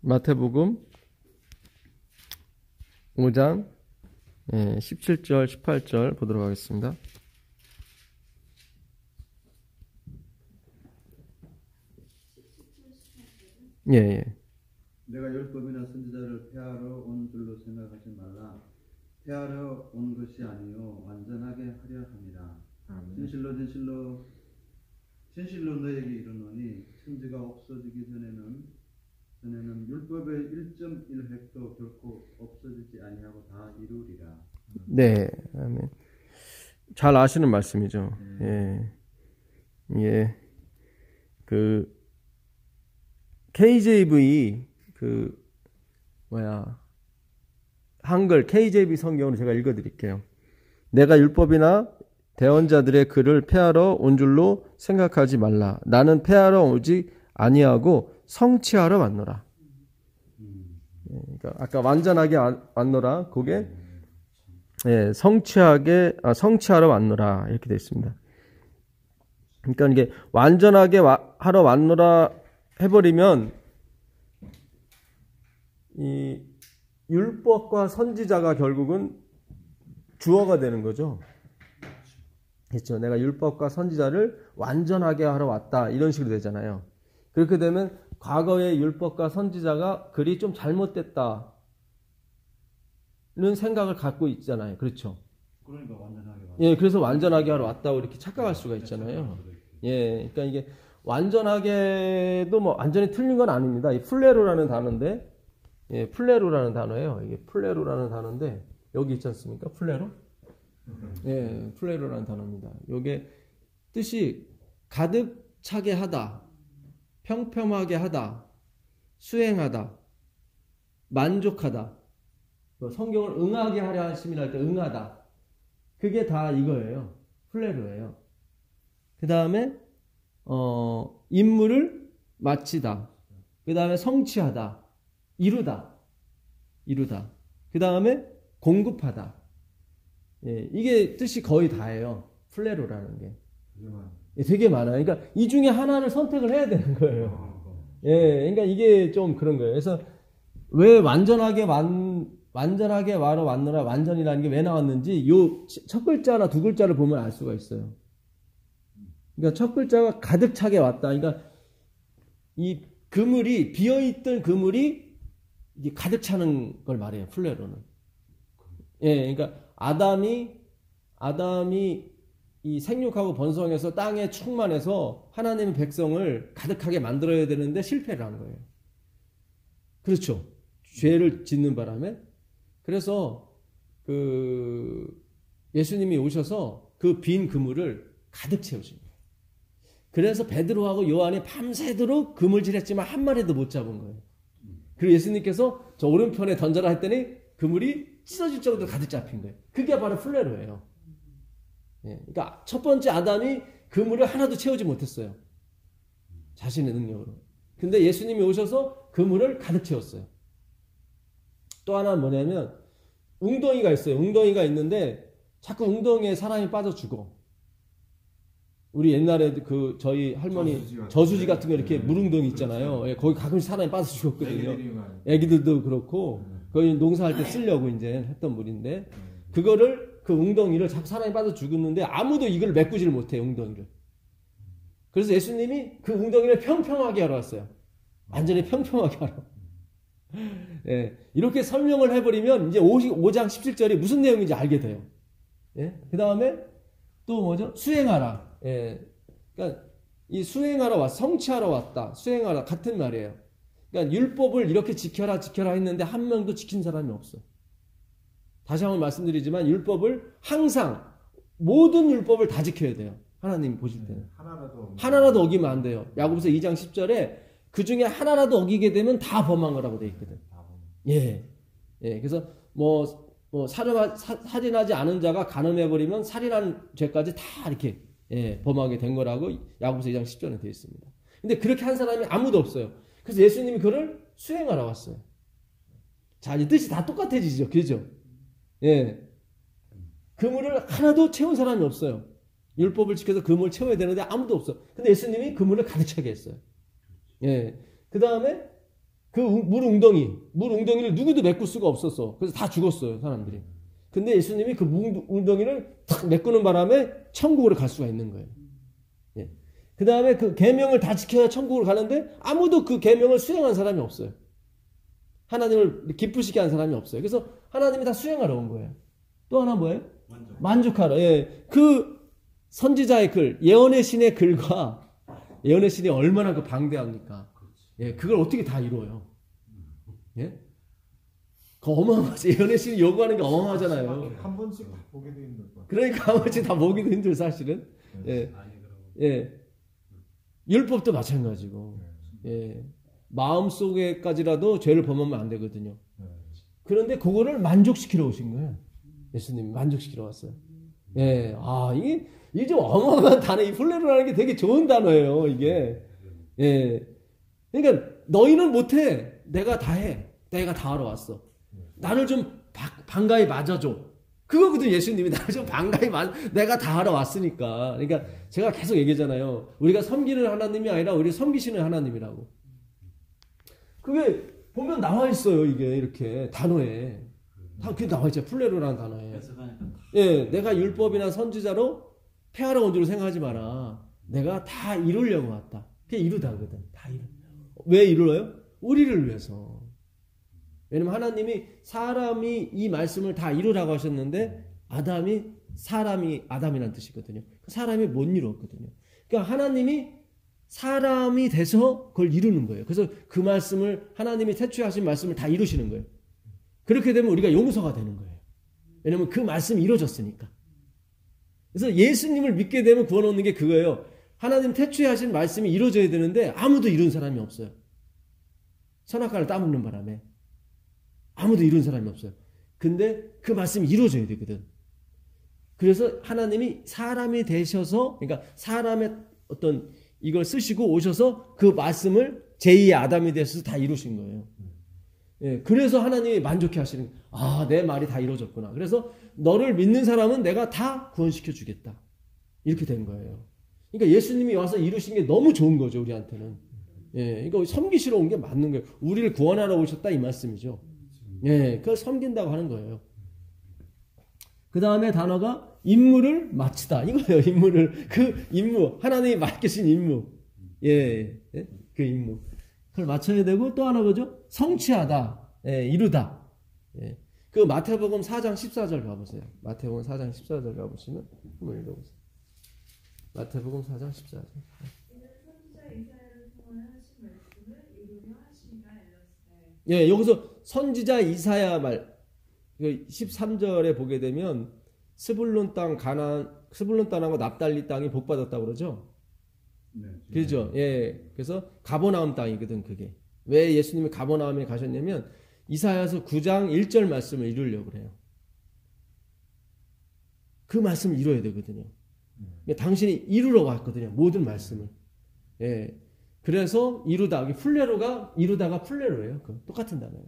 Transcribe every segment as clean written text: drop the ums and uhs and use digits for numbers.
마태복음 5장 17절, 18절 보도록 하겠습니다. 예. 내가 율법이나 선지자를 폐하러 온 줄로 생각하지 말라. 폐하러 온 것이 아니요 완전하게 하려 함이라. 진실로 너에게 이르노니 천지가 없어지기 전에는 율법의 1.1획도 결코 없어지지 아니하고 다 이루리라. 네, 아멘. 잘 아시는 말씀이죠. 예, 그 KJV 한글 KJV 성경으로 제가 읽어드릴게요. 내가 율법이나 대언자들의 글을 폐하러 온 줄로 생각하지 말라. 나는 폐하러 오지 아니하고 성취하러 왔노라. 그러니까 아까 완전하게 왔노라. 그게 성취하러 왔노라 이렇게 되어 있습니다. 그러니까 이게 완전하게 하러 왔노라 해버리면 이 율법과 선지자가 결국은 주어가 되는 거죠. 그렇죠. 내가 율법과 선지자를 완전하게 하러 왔다 이런 식으로 되잖아요. 그렇게 되면 과거의 율법과 선지자가 글이 좀 잘못됐다는 생각을 갖고 있잖아요. 그렇죠. 그러니까 완전하게 왔다. 예, 그래서 완전하게 하러 왔다고 이렇게 착각할 수가 있잖아요. 예, 그러니까 이게 완전하게도 뭐 완전히 틀린 건 아닙니다. 이 플레로라는 단어인데, 플레로라는 단어예요. 이게 플레로라는 단어인데 여기 있지 않습니까? 플레로? 예, 플레로라는 단어입니다. 이게 뜻이 가득 차게 하다, 평평하게 하다, 수행하다, 만족하다. 성경을 응하게 하려 하심이라 할 때 응하다. 그게 다 이거예요. 플레로예요. 그 다음에 임무를 마치다. 그 다음에 성취하다. 이루다. 그 다음에 공급하다. 예, 이게 뜻이 거의 다예요. 플레로라는 게. 되게 많아요. 그러니까 이 중에 하나를 선택을 해야 되는 거예요. 예, 그러니까 이게 좀 그런 거예요. 그래서 왜 완전하게 와러 왔노라 완전이라는 게 왜 나왔는지 요 첫 글자나 두 글자를 보면 알 수가 있어요. 그러니까 첫 글자가 가득 차게 왔다. 그러니까 이 그물이 비어있던 그물이 이게 가득 차는 걸 말해요. 플레로는. 예, 그러니까 아담이 이 생육하고 번성해서 땅에 충만해서 하나님의 백성을 가득하게 만들어야 되는데 실패를 한 거예요. 그렇죠. 죄를 짓는 바람에. 그래서 예수님이 오셔서 그 빈 그물을 가득 채우신 거예요. 그래서 베드로하고 요한이 밤새도록 그물질했지만 한 마리도 못 잡은 거예요. 그리고 예수님께서 저 오른편에 던져라 했더니 그물이 찢어질 정도로 가득 잡힌 거예요. 그게 바로 플레로예요. 그러니까 첫 번째 아담이 그물을 하나도 채우지 못했어요. 자신의 능력으로. 근데 예수님이 오셔서 그물을 가득 채웠어요. 또 하나는 뭐냐면 웅덩이가 있어요. 웅덩이가 있는데 자꾸 웅덩이에 사람이 빠져 죽어. 우리 옛날에 저희 할머니 저수지 같은 거 이렇게 물웅덩이 있잖아요. 거기 가끔씩 사람이 빠져 죽었거든요. 애기들도 그렇고 거기 농사할 때 쓰려고 이제 했던 물인데 그거를 그 웅덩이를 자꾸 사람이 빠져 죽었는데 아무도 이걸 메꾸지를 못해요. 웅덩이를. 그래서 예수님이 그 웅덩이를 평평하게 하러 왔어요. 완전히 평평하게 하러. 이렇게 설명을 해버리면 이제 5장 17절이 무슨 내용인지 알게 돼요. 그 다음에 또 뭐죠? 수행하라. 그러니까 이 수행하러 왔다, 성취하러 왔다, 수행하라 같은 말이에요. 그러니까 율법을 이렇게 지켜라 했는데 한 명도 지킨 사람이 없어. 다시 한번 말씀드리지만 율법을 항상 모든 율법을 다 지켜야 돼요. 하나님 보실 때는 하나라도 어기면 안 돼요. 야고보서 2장 10절에 그 중에 하나라도 어기게 되면 다 범한 거라고 돼 있거든. 그래서 살인하지 않은 자가 간음해버리면 살인하는 죄까지 다 이렇게 범하게 된 거라고 야고보서 2장 10절에 되어 있습니다. 근데 그렇게 한 사람이 아무도 없어요. 그래서 예수님이 그를 수행하러 왔어요. 자, 이 뜻이 다 똑같아지죠. 그죠? 그물을 하나도 채운 사람이 없어요. 율법을 지켜서 그물을 채워야 되는데 아무도 없어. 근데 예수님이 그물을 가득 차게 했어요. 그 다음에 그 물 웅덩이를 누구도 메꿀 수가 없었어. 그래서 다 죽었어요, 사람들이. 근데 예수님이 그 웅덩이를 탁 메꾸는 바람에 천국으로 갈 수가 있는 거예요. 예. 그 다음에 그 계명을 다 지켜야 천국으로 가는데 아무도 그 계명을 수행한 사람이 없어요. 하나님을 기쁘시게 한 사람이 없어요. 그래서 하나님이 다 수행하러 온 거예요. 또 하나 뭐예요? 만족하러. 예. 그 선지자의 글, 예언의 신의 글과 예언의 신이 얼마나 그 방대합니까? 예, 그걸 어떻게 다 이루어요? 예? 그 어마어마하지. 예언의 신이 요구하는 게 어마어마하잖아요. 한 번씩 다 보기도 힘들 것 같아요. 그러니까 한 번씩 다 보기도 힘들어, 사실은. 예. 예. 율법도 마찬가지고. 예. 마음속에까지라도 죄를 범하면 안 되거든요. 그런데 그거를 만족시키러 오신 거예요. 예수님이 만족시키러 왔어요. 예. 아, 이게 좀 어마어마한 단어, 이 플레로라는 게 되게 좋은 단어예요, 이게. 예. 그러니까 너희는 못해. 내가 다 해. 내가 다 하러 왔어. 나를 좀 반가이 맞아줘. 그거거든. 예수님이 나를 좀 반가이 내가 다 하러 왔으니까. 그러니까 제가 계속 얘기하잖아요. 우리가 섬기는 하나님이 아니라 우리 섬기시는 하나님이라고. 그게 보면 나와 있어요. 이게 이렇게 단어에. 다 그게 나와 있죠. 플레로라는 단어에. 예, 내가 율법이나 선지자로 폐하러 온 줄 생각하지 마라. 내가 다 이루려고 왔다. 그게 이루다거든. 다 이루. 왜 이루어요? 우리를 위해서. 왜냐면 하나님이 사람이 이 말씀을 다 이루라고 하셨는데 사람이 아담이라는 뜻이거든요. 사람이 못 이루었거든요. 그러니까 하나님이 사람이 돼서 그걸 이루는 거예요. 그래서 그 말씀을 하나님이 태초하신 말씀을 다 이루시는 거예요. 그렇게 되면 우리가 용서가 되는 거예요. 왜냐면 그 말씀이 이루어졌으니까. 그래서 예수님을 믿게 되면 구원 얻는 게 그거예요. 하나님 태초에 하신 말씀이 이루어져야 되는데 아무도 이룬 사람이 없어요. 선악과를 따먹는 바람에 아무도 이룬 사람이 없어요. 근데 그 말씀이 이루어져야 되거든. 그래서 하나님이 사람이 되셔서, 그러니까 사람의 어떤 이걸 쓰시고 오셔서 그 말씀을 제2의 아담이 되셔서 다 이루신 거예요. 예, 그래서 하나님이 만족해 하시는, 아, 내 말이 다 이루어졌구나. 그래서 너를 믿는 사람은 내가 다 구원시켜 주겠다. 이렇게 된 거예요. 그러니까 예수님이 와서 이루신 게 너무 좋은 거죠, 우리한테는. 예, 그러니까 섬기시러 온 게 맞는 거예요. 우리를 구원하러 오셨다 이 말씀이죠. 예, 그걸 섬긴다고 하는 거예요. 그 다음에 단어가 임무를 마치다. 이거예요, 임무를. 그 임무. 하나님이 맡기신 임무. 예, 예, 그 임무. 그걸 마쳐야 되고, 또 하나 뭐죠? 성취하다. 예, 이루다. 예. 그 마태복음 4장 14절 가보세요. 마태복음 4장 14절 가보시면, 한번 읽어보세요. 마태복음 4장 14절. 예, 여기서 선지자 이사야 말, 13절에 보게 되면, 스불론 땅하고 납달리 땅이 복받았다고 그러죠? 네. 그죠? 예. 그래서 가버나움 땅이거든, 그게. 왜 예수님이 가버나움에 가셨냐면, 이사야서 9장 1절 말씀을 이루려고 그래요. 그 말씀을 이뤄야 되거든요. 그러니까 당신이 이루러 왔거든요, 모든 말씀을. 예. 그래서 플레로가 이루다가 플레로예요. 그 똑같은 단어예요.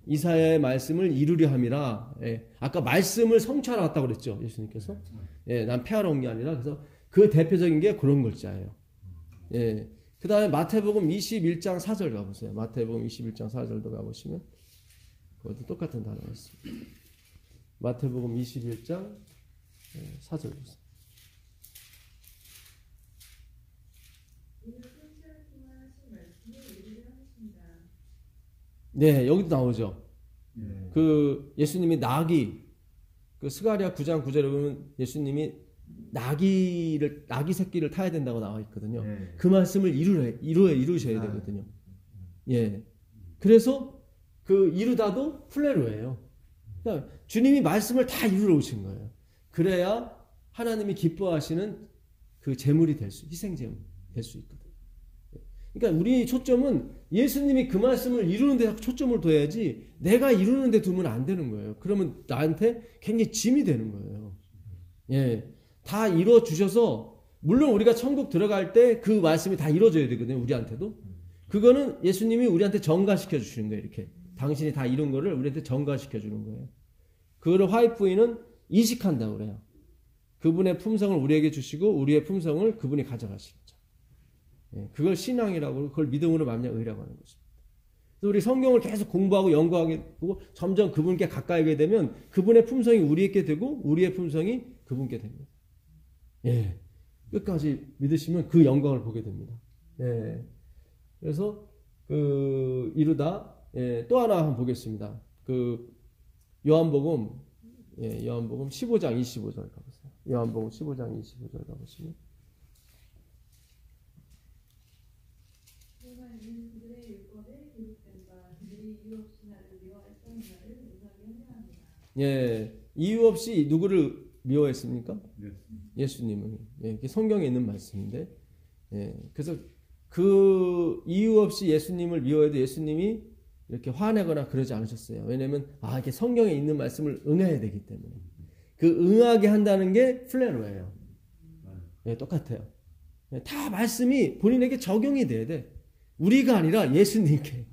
이사야의 말씀을 이루려 함이라. 예. 아까 말씀을 성취하러 왔다고 그랬죠, 예수님께서. 예, 난 폐하러 온 게 아니라. 그래서 그 대표적인 게 그런 글자예요. 예. 그 다음에 마태복음 21장 4절 가보세요. 마태복음 21장 4절도 가보시면 그것도 똑같은 단어가 있습니다. 마태복음 21장 4절 보세요. 네, 여기도 나오죠. 그 예수님이 그 스가랴 9장 9절에 보면 예수님이 나귀 새끼를 타야 된다고 나와 있거든요. 그 말씀을 이루셔야 되거든요. 예. 그래서 그 이루다도 플레로예요. 그러니까 주님이 말씀을 다 이루러 오신 거예요. 그래야 하나님이 기뻐하시는 그 제물이 희생제물 될 수 있거든요. 그러니까 우리 초점은 예수님이 그 말씀을 이루는 데 초점을 둬야지 내가 이루는 데 두면 안 되는 거예요. 그러면 나한테 굉장히 짐이 되는 거예요. 예. 다 이루어 주셔서 물론 우리가 천국 들어갈 때 그 말씀이 다 이루어져야 되거든요. 우리한테도. 그거는 예수님이 우리한테 전가시켜 주시는 거예요. 이렇게. 당신이 다 이룬 거를 우리한테 전가시켜 주는 거예요. 그거를 화이프인은 이식한다고 그래요. 그분의 품성을 우리에게 주시고 우리의 품성을 그분이 가져가시는 거죠. 예, 그걸 신앙이라고 그걸 믿음으로 말미암아 의라고 하는 것입니다. 또 우리 성경을 계속 공부하고 연구하게 되고 점점 그분께 가까이 하게 되면 그분의 품성이 우리에게 되고 우리의 품성이 그분께 됩니다. 예. 끝까지 믿으시면 그 영광을 보게 됩니다. 예. 그래서 이루다 또 하나 한번 보겠습니다. 요한복음 15장 25절 가보세요. 요한복음 15장 25절 가보시면 예, 이유 없이 누구를 미워했습니까? 예수님을. 예, 이게 성경에 있는 말씀인데, 예, 그래서 그 이유 없이 예수님을 미워해도 예수님이 이렇게 화내거나 그러지 않으셨어요. 왜냐하면 이게 성경에 있는 말씀을 응해야 되기 때문에. 그 응하게 한다는 게 플레로예요. 예, 똑같아요. 예, 다 말씀이 본인에게 적용이 돼야 돼. 우리가 아니라 예수님께.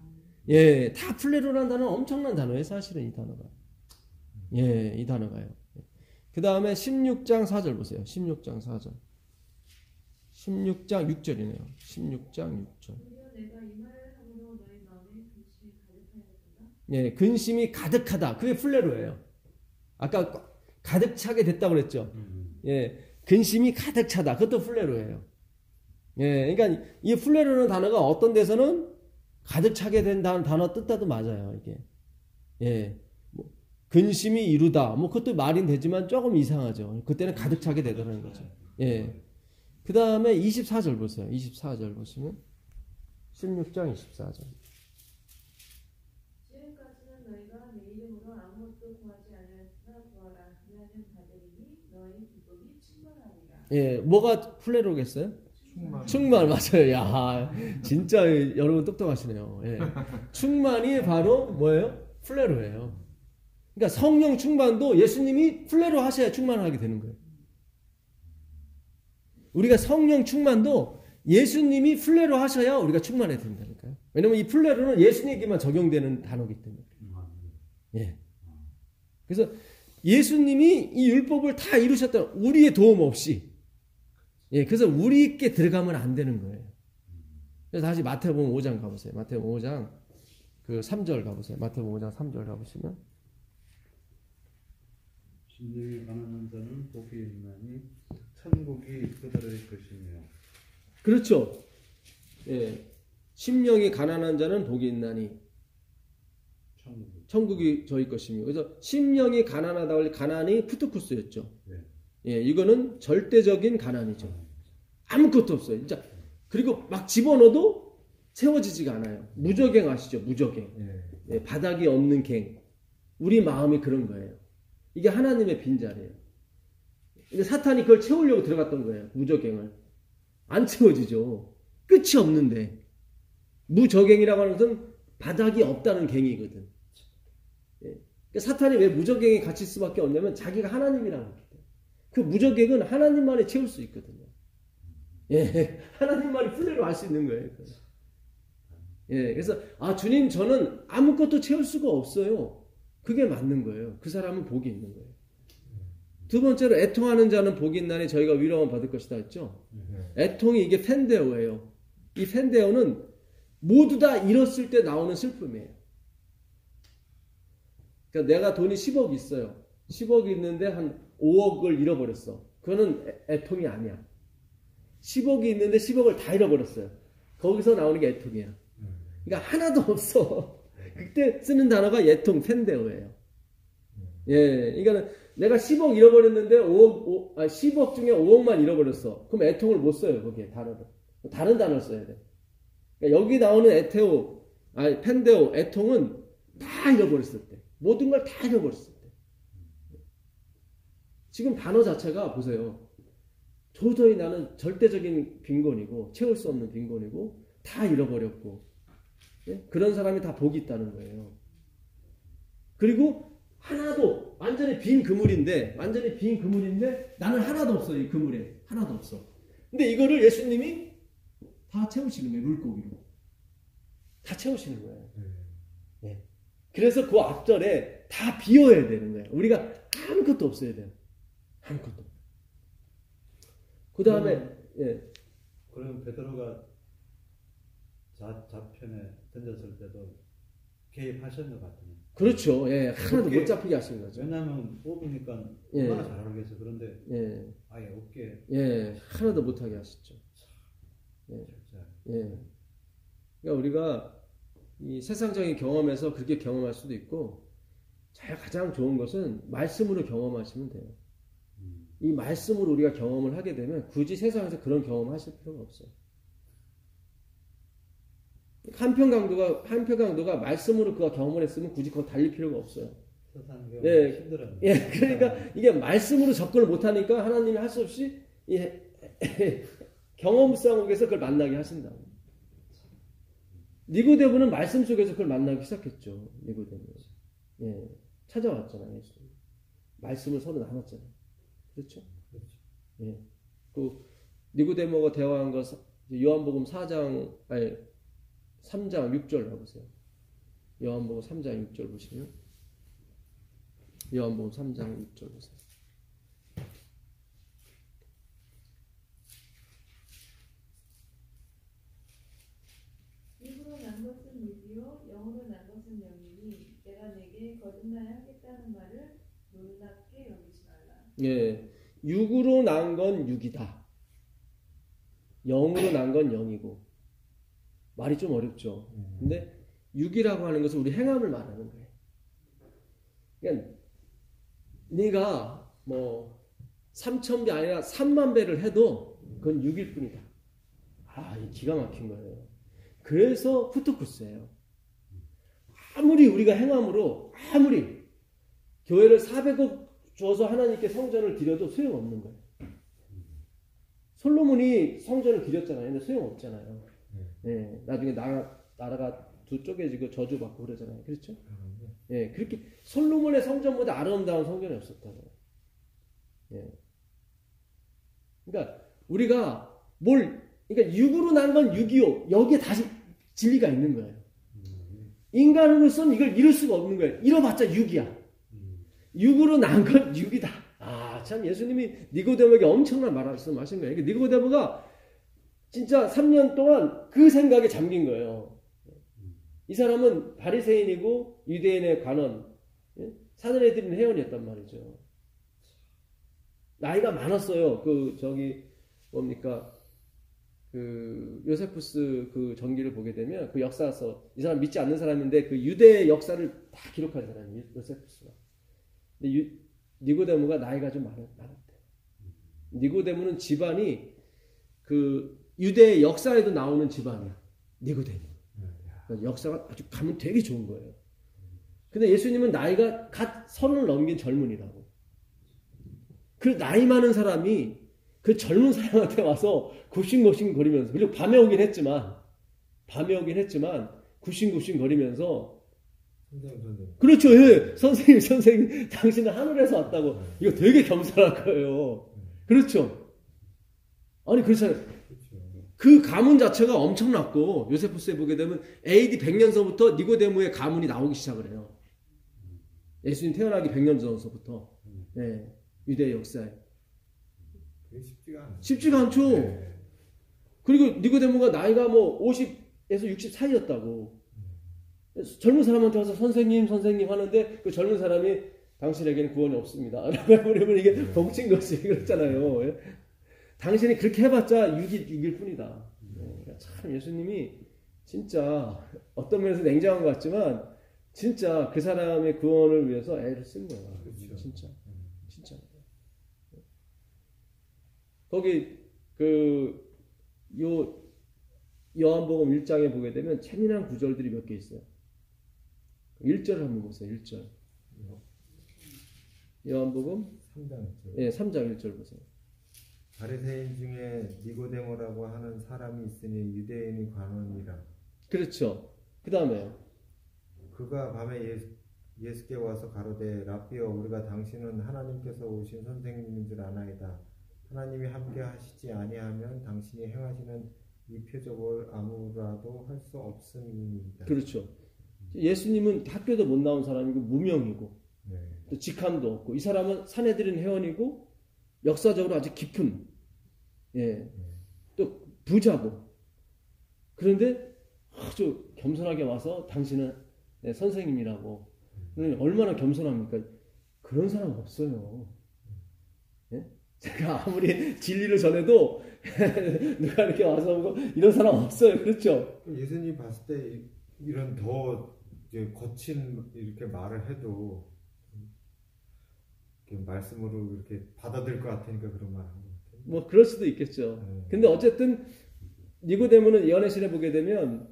예, 다 플레로라는 단어는 엄청난 단어예요. 사실은 이 단어가. 예, 이 단어가요. 그 다음에 16장 4절 보세요. 16장 4절. 16장 6절이네요. 16장 6절. 예, 근심이 가득하다. 그게 플레로예요. 아까 가득 차게 됐다고 그랬죠. 예, 근심이 가득 차다. 그것도 플레로예요. 예, 그러니까 이 플레로라는 단어가 어떤 데서는 가득 차게 된다는 단어 뜻도 맞아요. 이게. 예. 근심이 이루다. 그것도 말이 되지만 조금 이상하죠. 그때는 가득 차게 되더라는 거죠. 예. 그 다음에 24절 보세요. 24절 보시면. 16장 24절. 지금까지는 너희가 내 이름으로 아무것도 구하지 아니하였으나 구하라. 하나님 받으리니 너희 기쁨이 충만하리라. 예. 뭐가 플레로겠어요? 충만. 맞아요. 야, 진짜 여러분 똑똑하시네요. 예. 충만이 바로 뭐예요? 플레로예요. 그러니까 성령 충만도 예수님이 플레로 하셔야 충만하게 되는 거예요. 우리가 성령 충만도 예수님이 플레로 하셔야 우리가 충만해야 된다니까요. 왜냐면 이 플레로는 예수님에게만 적용되는 단어이기 때문에. 예. 그래서 예수님이 이 율법을 다 이루셨다. 우리의 도움 없이. 예. 그래서 우리께 들어가면 안 되는 거예요. 그래서 다시 마태복음 5장 가보세요. 마태복음 5장 3절 가보세요. 마태복음 5장 3절 가보시면. 심령이 가난한 자는 복이 있나니 천국이 그들의 것이며. 그렇죠. 예. 심령이 가난한 자는 복이 있나니 천국이 저희 것이며. 그래서 심령이 가난하다 할 가난이 푸트쿠스였죠. 예, 이거는 절대적인 가난이죠. 아무것도 없어요. 진짜. 그리고 막 집어넣어도 채워지지가 않아요. 무저갱 아시죠? 무저갱. 예, 바닥이 없는 갱. 우리 마음이 그런 거예요. 이게 하나님의 빈자리예요. 근데 사탄이 그걸 채우려고 들어갔던 거예요. 무저갱을. 안 채워지죠. 끝이 없는데. 무저갱이라고 하는 것은 바닥이 없다는 갱이거든. 예. 그러니까 사탄이 왜 무저갱에 갇힐 수밖에 없냐면 자기가 하나님이라고 했기 때문에. 그 무저갱은 하나님만이 채울 수 있거든요. 예. 하나님만이 플레로 할 수 있는 거예요. 예. 그래서 주님 저는 아무것도 채울 수가 없어요. 그게 맞는 거예요. 그 사람은 복이 있는 거예요. 두 번째로 애통하는 자는 복이 있나니 저희가 위로만 받을 것이다 했죠. 애통이 이게 펜데오예요. 이 펜데오는 모두 다 잃었을 때 나오는 슬픔이에요. 그러니까 내가 돈이 10억 있어요. 10억이 있는데 한 5억을 잃어버렸어. 그거는 애통이 아니야. 10억이 있는데 10억을 다 잃어버렸어요. 거기서 나오는 게 애통이야. 그러니까 하나도 없어. 그때 쓰는 단어가 애통, 펜데오예요. 예, 그러니까 내가 10억 잃어버렸는데 10억 중에 5억만 잃어버렸어. 그럼 애통을 못 써요, 거기에 단어를. 다른 단어를 써야 돼. 그러니까 여기 나오는 펜데오, 애통은 다 잃어버렸을 때. 모든 걸 다 잃어버렸을 때. 지금 단어 자체가 보세요. 도저히 나는 절대적인 빈곤이고, 채울 수 없는 빈곤이고, 다 잃어버렸고, 예? 그런 사람이 다 복이 있다는 거예요. 그리고 하나도 완전히 빈 그물인데 나는 하나도 없어. 이 그물에 하나도 없어. 근데 이거를 예수님이 다 채우시는 거예요. 물고기로 다 채우시는 거예요. 예. 그래서 그 앞절에 다 비워야 되는 거예요. 우리가 아무것도 없어야 돼요. 아무것도. 그 다음에 그러면 베드로가 좌편에 던졌을 때도 개입하신 것 같아요. 그렇죠. 예, 하나도 어깨, 못 잡히게 하신 거죠. 왜냐하면 뽑으니까 예. 얼마나 잘 알겠어. 그런데 예, 아예 어깨 예, 하나도 못하게 하셨죠. 예, 진짜 예. 그러니까 우리가 이 세상적인 경험에서 그렇게 경험할 수도 있고, 가장 좋은 것은 말씀으로 경험하시면 돼요. 이 말씀으로 우리가 경험을 하게 되면 굳이 세상에서 그런 경험을 하실 필요가 없어요. 한평강도가 말씀으로 그가 경험을 했으면 굳이 그거 달릴 필요가 없어요. 세상 예, 힘들어요. 예, 그러니까 이게 말씀으로 접근을 못하니까 하나님이 할 수 없이 경험상 속에서 그걸 만나게 하신다고. 니고데모는 말씀 속에서 그걸 만나기 시작했죠. 니고데모. 예, 찾아왔잖아요. 예수. 말씀을 서로 나눴잖아요. 그렇죠? 그렇죠. 예. 그 니고데모가 대화한 거 요한복음 4장 아니 3장 6절 봐보세요. 요한복음 3장 6절 보시면 요한복음 3장 6절 보세요. 입으로 난 것은 육이요 영으로 난 것은 영이니 내가 내게 거듭나야겠다는 말을 놀랍게 여기지 말라. 예, 육으로 난 건 육이다. 영으로 난 건 영이고. 말이 좀 어렵죠. 근데 육이라고 하는 것은 우리 행함을 말하는 거예요. 그러니까 네가 뭐 3,000배 아니라 3만 배를 해도 그건 육일 뿐이다. 아, 이 기가 막힌 거예요. 그래서 후투쿠스예요. 아무리 우리가 행함으로 아무리 교회를 400억 줘서 하나님께 성전을 드려도 소용없는 거예요. 솔로몬이 성전을 드렸잖아요. 근데 소용없잖아요. 네, 나중에 나라가 두 쪼개지고 저주받고 그러잖아요. 그렇죠? 예, 그렇게 솔로몬의 성전보다 아름다운 성전이 없었다고요. 예. 그러니까 우리가 그러니까 육으로 난 건 육이요. 여기에 다시 진리가 있는 거예요. 인간으로서는 이걸 이룰 수가 없는 거예요. 이뤄봤자 육이야. 육으로 난 건 육이다. 아, 참 예수님이 니고데모에게 엄청난 말씀하신 거예요. 그러니까 니고데모가 진짜 3년 동안 그 생각에 잠긴 거예요. 이 사람은 바리새인이고 유대인의 관원, 사드레들인 회원이었단 말이죠. 나이가 많았어요. 요세푸스 그 전기를 보게 되면 그 역사서 이 사람 믿지 않는 사람인데 그 유대의 역사를 다 기록한 사람이에요. 요세푸스가. 근데 니고데모가 나이가 좀 많았대. 니고데모는 집안이 그 유대의 역사에도 나오는 집안이야. 니고데모. 그러니까 역사가 아주 가면 되게 좋은 거예요. 근데 예수님은 나이가 갓 30을 넘긴 젊은이라고. 그 나이 많은 사람이 그 젊은 사람한테 와서 굽신굽신 거리면서, 그리고 밤에 오긴 했지만 굽신굽신 거리면서 그렇죠. 예. 선생님 당신은 하늘에서 왔다고. 이거 되게 겸손할 거예요. 그렇죠. 아니 그렇잖아요. 그 가문 자체가 엄청났고, 요세푸스에 보게 되면 AD 100년서부터 니고데모의 가문이 나오기 시작을 해요. 예수님 태어나기 100년 전서부터. 네, 유대 역사에. 쉽지가 않죠. 네. 그리고 니고데모가 나이가 뭐 50에서 60 사이였다고. 젊은 사람한테 와서 선생님 하는데 그 젊은 사람이 당신에게는 구원이 없습니다. 라고 그러면 이게 벙친 것이 그렇잖아요. 당신이 그렇게 해봤자 6일 뿐이다. 그러니까 참 예수님이 진짜 어떤 면에서 냉정한 것 같지만 진짜 그 사람의 구원을 위해서 애를 쓴 거야. 그렇죠. 진짜. 거기 요한복음 1장에 보게 되면 재미난 구절들이 몇 개 있어요. 1절을 한번 보세요. 1절. 요한복음 3장 1절. 예, 3장 1절 보세요. 바리새인 중에 니고데모라고 하는 사람이 있으니 유대인이 관원이라. 그렇죠. 그 다음에요. 그가 밤에 예수께 와서 가로되 라삐여 우리가 당신은 하나님께서 오신 선생님인 줄 아나이다. 하나님이 함께 하시지 아니하면 당신이 행하시는 이 표적을 아무라도 할 수 없음이니이다. 그렇죠. 예수님은 학교도 못 나온 사람이고 무명이고 또 직함도 없고 이 사람은 사내들인 회원이고 역사적으로 아주 깊은 또 부자고 그런데 아주 겸손하게 와서 당신은 선생님이라고. 얼마나 겸손합니까? 그런 사람 없어요. 예? 제가 아무리 진리를 전해도 누가 이렇게 와서 보고 이런 사람 없어요. 그렇죠? 예수님 봤을 때 이런 더 이제 거친 이렇게 말을 해도 이렇게 말씀으로 이렇게 받아들일 것 같으니까 그런 말 하는 것 같아요. 뭐 그럴 수도 있겠죠. 근데 어쨌든 니고데모는 예언의 보게 되면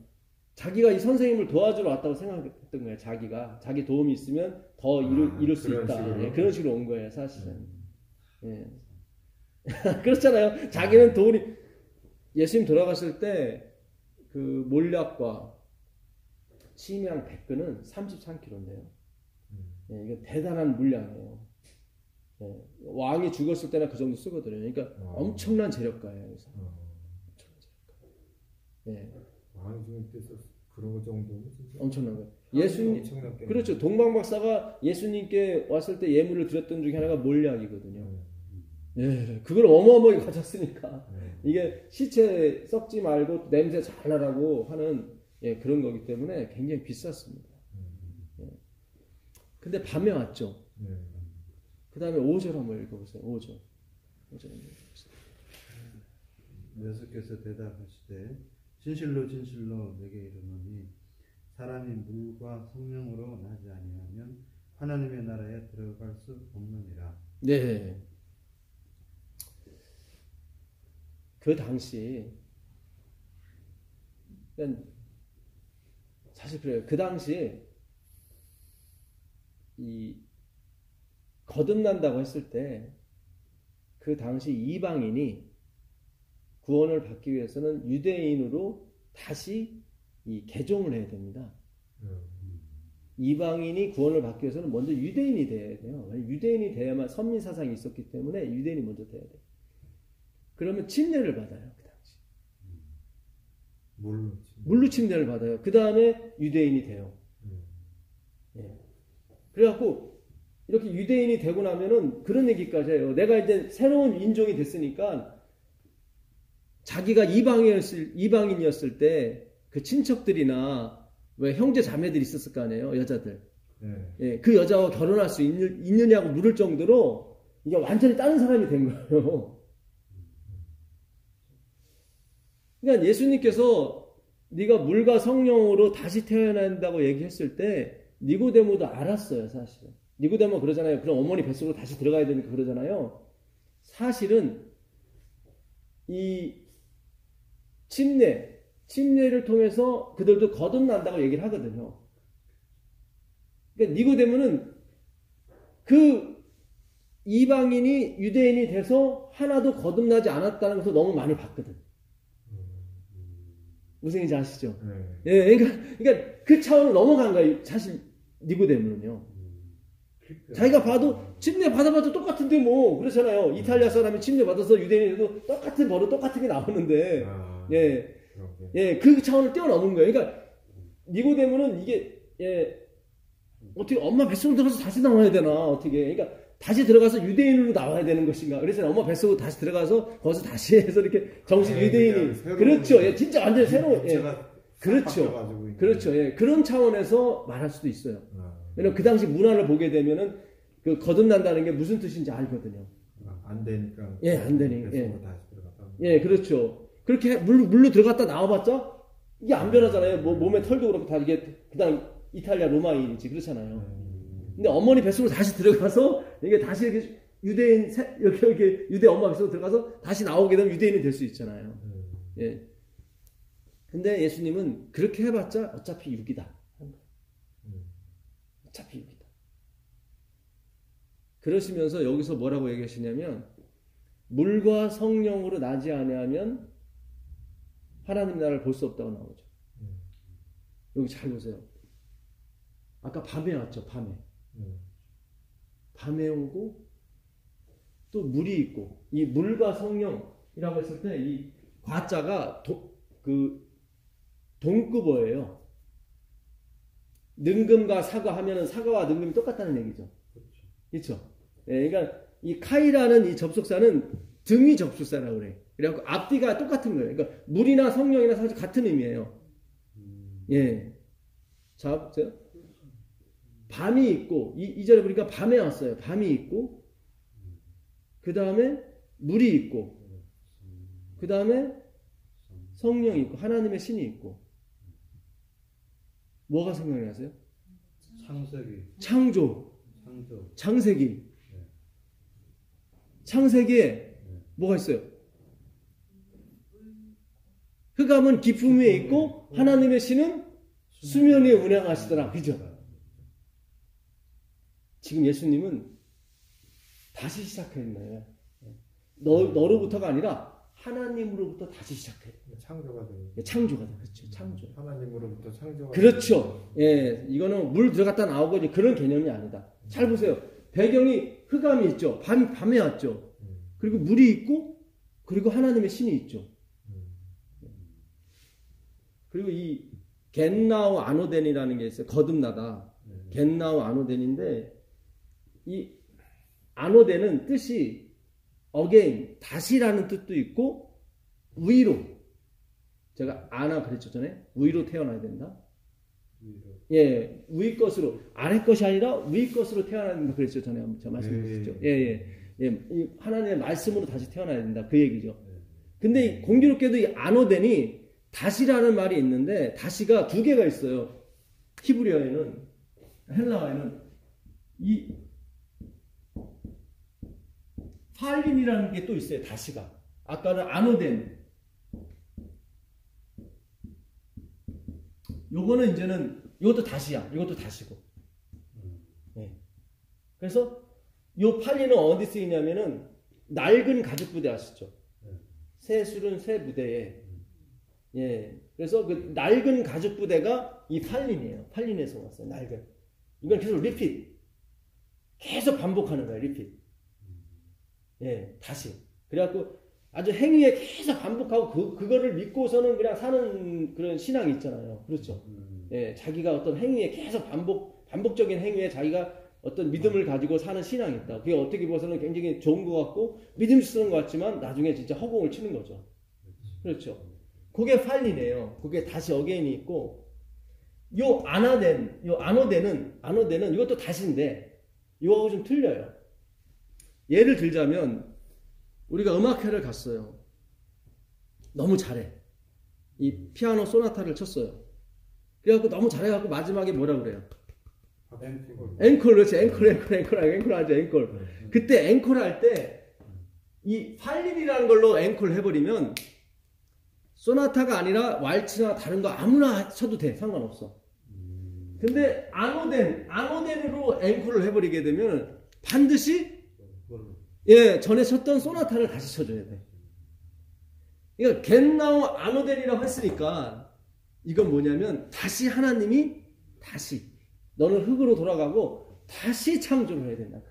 자기가 이 선생님을 도와주러 왔다고 생각했던 거예요. 자기 도움이 있으면 더 이룰 수 있다. 예, 그런 식으로 온 거예요, 사실은. 예. 그렇잖아요. 자기는 예수님 돌아가실 때 그 몰약과 침향 100근은 33kg인데요. 예, 이거 대단한 물량이에요. 예, 왕이 죽었을 때나 그 정도 쓰거든요. 그러니까 엄청난 재력가예요. 그래서. 엄청난 재력가. 예. 왕이 죽을 때 그런 정도면 진짜 엄청난 거예요. 예수님, 그렇죠. 동방박사가 예수님께 왔을 때 예물을 드렸던 중에 하나가 몰약이거든요. 예, 그걸 어마어마하게 가졌으니까 이게 시체 썩지 말고 냄새 잘 나라고 하는 그런 거기 때문에 굉장히 비쌌습니다. 예. 근데 밤에 왔죠. 그 다음에 5절 한번 읽어보세요. 5절 한번 읽어보세요. 예수께서 대답하시되 진실로 진실로 내게 이르노니 사람이 물과 성령으로 나지 아니하면 하나님의 나라에 들어갈 수 없느니라. 네. 그 당시 사실 그래요. 그 당시에 이 거듭난다고 했을 때 그 당시 이방인이 구원을 받기 위해서는 유대인으로 다시 이 개종을 해야 됩니다. 이방인이 구원을 받기 위해서는 먼저 유대인이 돼야 돼요. 유대인이 돼야만 선민 사상이 있었기 때문에 유대인이 먼저 돼야 돼요. 그러면 침례를 받아요. 그 당시. 물로 침례를 받아요. 그 다음에 유대인이 돼요. 예. 그래갖고 이렇게 유대인이 되고 나면은 그런 얘기까지 해요. 내가 이제 새로운 인종이 됐으니까 자기가 이방인이었을 때 그 친척들이나 왜 형제 자매들이 있었을 거 아니에요. 여자들. 예, 그 여자와 결혼할 수 있느냐고 물을 정도로 이게 완전히 다른 사람이 된 거예요. 그러니까 예수님께서 네가 물과 성령으로 다시 태어난다고 얘기했을 때 니고데모도 알았어요, 사실은. 니고데모 그러잖아요. 그럼 어머니 뱃속으로 다시 들어가야 되니까 그러잖아요. 사실은 이 침례를 통해서 그들도 거듭난다고 얘기를 하거든요. 그러니까 니고데모는 그 이방인이 유대인이 돼서 하나도 거듭나지 않았다는 것을 너무 많이 봤거든. 무슨 얘기인지 아시죠? 예, 그러니까 그 차원을 넘어간 거예요. 사실 니고데모는요. 자기가 봐도 침례 받아봐도 똑같은데 뭐 그렇잖아요. 이탈리아 사람이 침례 받아서 유대인에도 똑같은 버릇 똑같은 게 나오는데 그 차원을 뛰어넘은 거예요. 그러니까 니고데모는 이게 어떻게 엄마 뱃속으로 들어가서 다시 나와야 되나 어떻게 그러니까 다시 들어가서 유대인으로 나와야 되는 것인가. 그래서 엄마 뱃속으로 다시 들어가서 거기서 다시 해서 이렇게 정식 유대인이 그렇죠. 진짜 완전 새로운 그렇죠. 그런 차원에서 말할 수도 있어요. 왜냐면 그 당시 문화를 보게 되면은 그 거듭난다는 게 무슨 뜻인지 알거든요. 안 되니까. 안 되니까. 다시 들어갔다. 그렇죠. 그렇게 물로 들어갔다 나와봤자 이게 안 변하잖아요. 뭐 몸에 털도 그렇고 다 이게 그다음 이탈리아 로마인이지 그렇잖아요. 근데 어머니 뱃속으로 다시 들어가서 이게 다시 이렇게 유대인 이렇게 유대 엄마 뱃속으로 들어가서 다시 나오게 되면 유대인이 될 수 있잖아요. 근데 예수님은 그렇게 해봤자 어차피 육이다. 어차피 육이다. 그러시면서 여기서 뭐라고 얘기하시냐면 물과 성령으로 나지 아니하면 하나님 나라를 볼 수 없다고 나오죠. 여기 잘 보세요. 아까 밤에 왔죠. 밤에 오고 또 물이 있고 이 물과 성령이라고 했을 때 이 과자가 동급어예요. 능금과 사과 하면은 사과와 능금이 똑같다는 얘기죠. 그렇죠. 그러니까 이 카이라는 이 접속사는 등위 접속사라고 그래. 그래갖고 앞뒤가 똑같은 거예요. 그러니까 물이나 성령이나 사실 같은 의미예요. 자, 보세요. 밤이 있고, 2절에 보니까 밤에 왔어요. 밤이 있고, 그 다음에 물이 있고, 그 다음에 성령이 있고, 하나님의 신이 있고. 뭐가 생각이 나세요? 창조. 창세기. 창세기에 뭐가 있어요? 흑암은 깊음 위에 있고, 하나님의 신은 수면 위에 운행하시더라. 그죠? 지금 예수님은 다시 시작하는 거예요. 너로부터가 아니라 하나님으로부터 다시 시작해요. 창조가 돼요. 창조가 돼요. 그렇죠. 창조. 하나님으로부터 창조가 그렇죠. 예, 이거는 물 들어갔다 나오고 이제 그런 개념이 아니다. 잘 보세요. 배경이 흑암이 있죠. 밤에 왔죠. 그리고 물이 있고, 그리고 하나님의 신이 있죠. 그리고 이 겐나우 아노덴이라는 게 있어요. 거듭나다. 겐나우 아노덴인데, 이 아노덴은 뜻이 again, 다시라는 뜻도 있고, 위로. 제가 아나 그랬죠, 전에? 위로 태어나야 된다. 예, 위 것으로, 아래 것이 아니라 위 것으로 태어나야 된다. 그랬죠, 전에 제가 말씀드렸죠. 이 하나님의 말씀으로 다시 태어나야 된다. 그 얘기죠. 근데 공교롭게도 이 아노덴이 다시라는 말이 있는데, 다시가 두 개가 있어요. 히브리어에는, 헬라어에는, 이 팔림이라는 게 또 있어요. 다시가. 아까는 아노덴. 요거는 이제는 이것도 다시야. 이것도 다시고. 네. 그래서 요 팔림은 어디 쓰이냐면은 낡은 가죽 부대 아시죠? 새술은 새 부대에. 예. 그래서 그 낡은 가죽 부대가 이 팔림이에요. 팔림에서 왔어요. 낡은. 이건 계속 리핏. 계속 반복하는 거예요. 리핏. 예, 다시. 그래갖고 아주 행위에 계속 반복하고 그거를 믿고서는 그냥 사는 그런 신앙이 있잖아요. 그렇죠. 예, 자기가 어떤 행위에 계속 반복적인 행위에 자기가 어떤 믿음을 가지고 사는 신앙이 있다. 그게 어떻게 보서는 굉장히 좋은 것 같고 믿음스러운 것 같지만 나중에 진짜 허공을 치는 거죠. 그렇죠. 그게 팔리네요. 그게 다시 어게인이 있고, 요 아노덴은 이것도 다시인데 이거하고 좀 틀려요. 예를 들자면 우리가 음악회를 갔어요. 너무 잘해. 이 피아노 소나타를 쳤어요. 그래갖고 너무 잘해갖고 마지막에 뭐라 그래요? 앵콜. 그렇지. 앵콜 하죠. 앵콜. 그때 앵콜 할 때 이 팔림이라는 걸로 앵콜 해버리면 소나타가 아니라 왈츠나 다른 거 아무나 쳐도 돼. 상관없어. 근데 아노덴으로 앵콜을 해버리게 되면 반드시 전에 쳤던 소나타를 다시 쳐줘야 돼. 그러니까 겐나우 아노덴이라고 했으니까 이건 뭐냐면 다시 하나님이 다시 너는 흙으로 돌아가고 다시 창조를 해야 된다.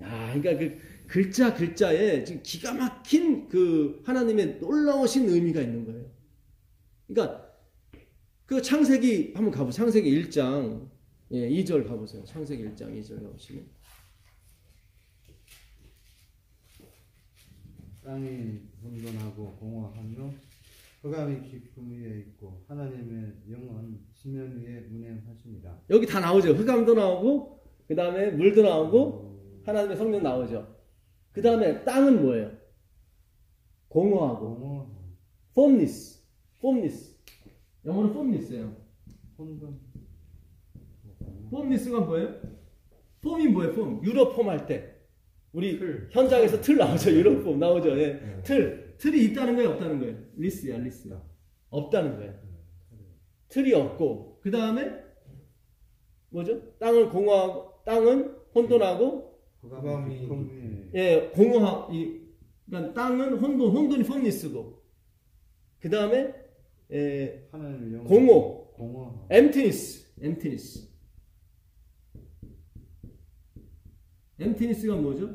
야, 그러니까 그 글자에 지금 기가 막힌 그 하나님의 놀라우신 의미가 있는 거예요. 그러니까 그 창세기 한번 가보세요. 창세기 1장 2절 가보세요. 창세기 1장 2절 가보시면. 땅이 혼돈하고 공허하며 흑암이 깊음 위에 있고 하나님의 영은 수면 위에 운행하십니다. 여기 다 나오죠. 흑암도 나오고 그 다음에 물도 나오고 하나님의 성령 나오죠. 그 다음에 땅은 뭐예요? 공허하고 formless. 영어로 formless예요. formless가 뭐예요? 폼이 뭐예요? 폼. 유럽폼 할 때 우리 현장에서 틀 나오죠. 유럽폼 나오죠. 예. 틀이 있다는 거예요? 없다는 거예요? 리스야. 없다는 거예요. 틀이 없고 그 다음에 뭐죠? 땅은 공허하고 땅은 혼돈하고 흑암이 공허하고 그러니까 땅은 혼돈이 폼리스고 그 다음에 공허 엠티니스가 뭐죠?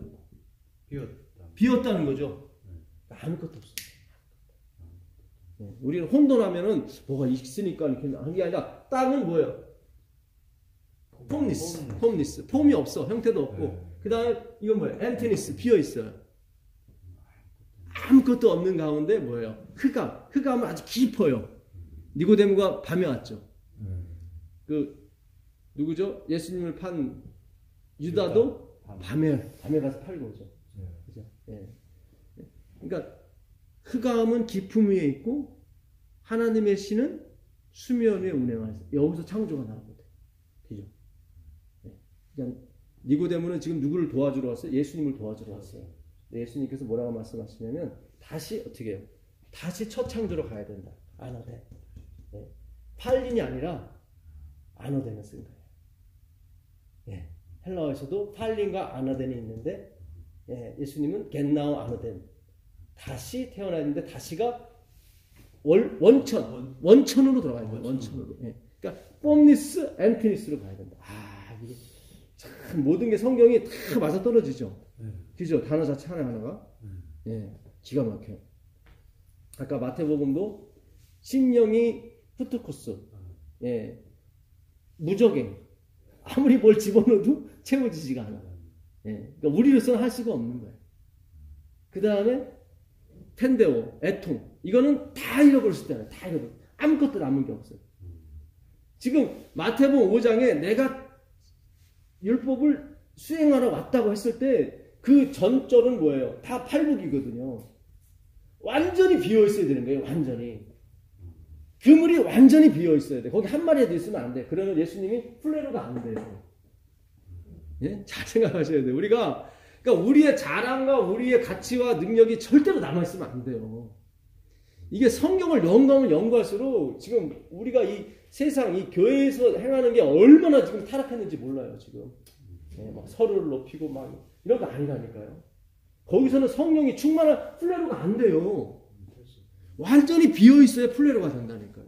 비었다는 거죠. 아무것도 없어. 우리는 혼돈하면은 뭐가 있으니까 이렇게 한 게 아니라 땅은 뭐예요? 폼리스. 폼이 없어. 형태도 없고. 그 다음에 이건 뭐예요? 엠티니스. 비어 있어요. 아무것도 없는 가운데 뭐예요? 흑암은 아주 깊어요. 니고데모가 밤에 왔죠. 그 누구죠? 예수님을 판 유다도 밤에 가서 팔고 오죠. 그죠? 예. 그러니까 흑암은 깊음 위에 있고 하나님의 신은 수면 위에 운행하세요. 여기서 창조가 나오거든. 그죠? 예. 그러니까 니고데모는 지금 누구를 도와주러 왔어요? 예수님을 도와주러 왔어요. 예수님께서 뭐라고 말씀하시냐면 다시 어떻게 해요? 다시 첫 창조로 가야 된다. 아노덴. 예. 팔린이 아니라 아노덴을 쓴 거예요. 예. 헬라어에서도 팔린과 아노덴이 있는데 예수님은 겟나오 아노덴. 다시 태어나야 되는데 다시가 원천으로 들어가야 돼요. 원천으로. 예. 그러니까 폼니스, 앤티니스로 가야 된다. 이게 참 모든 게 성경이 다 맞아 떨어지죠. 그죠? 단어 자체 하나하나가. 예. 기가 막혀요. 아까 마태복음도 신령이 후트코스. 예. 무적행. 아무리 뭘 집어넣어도 채워지지가 않아. 예. 그러니까 우리로서는 할 수가 없는 거예요. 그 다음에 텐데오, 애통. 이거는 다 잃어버렸을 때는 다 잃어버렸어요. 아무것도 남은 게 없어요. 지금 마태복음 5장에 내가 율법을 수행하러 왔다고 했을 때 그 전절은 뭐예요? 다 팔복이거든요. 완전히 비어있어야 되는 거예요. 완전히. 그물이 완전히 비어있어야 돼. 거기 한 마리라도 있으면 안 돼. 그러면 예수님이 플레로가 안 돼요. 예? 잘 생각하셔야 돼요. 그러니까 우리의 자랑과 우리의 가치와 능력이 절대로 남아있으면 안 돼요. 이게 성경을 연구할수록 지금 우리가 이 세상, 이 교회에서 행하는 게 얼마나 지금 타락했는지 몰라요, 지금. 예, 막 서로를 높이고 막 이런 거 아니라니까요. 거기서는 성령이 충만한 플레로가 안 돼요. 완전히 비어있어야 플레로가 된다니까요.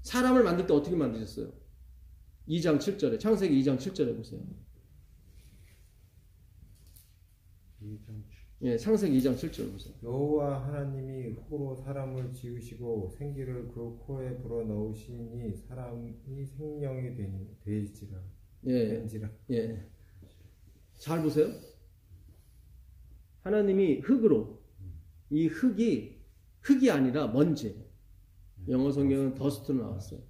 사람을 만들 때 어떻게 만드셨어요? 2장 7절에, 창세기 2장 7절에 보세요. 예, 창세기 2장 7절 보세요. 여호와 하나님이 흙으로 사람을 지으시고 생기를 그 코에 불어 넣으시니 사람이 생명이 되지라. 된지라. 예. 잘 보세요. 하나님이 흙으로, 이 흙이 아니라 먼지. 영어 성경은 더스트로 나왔어요.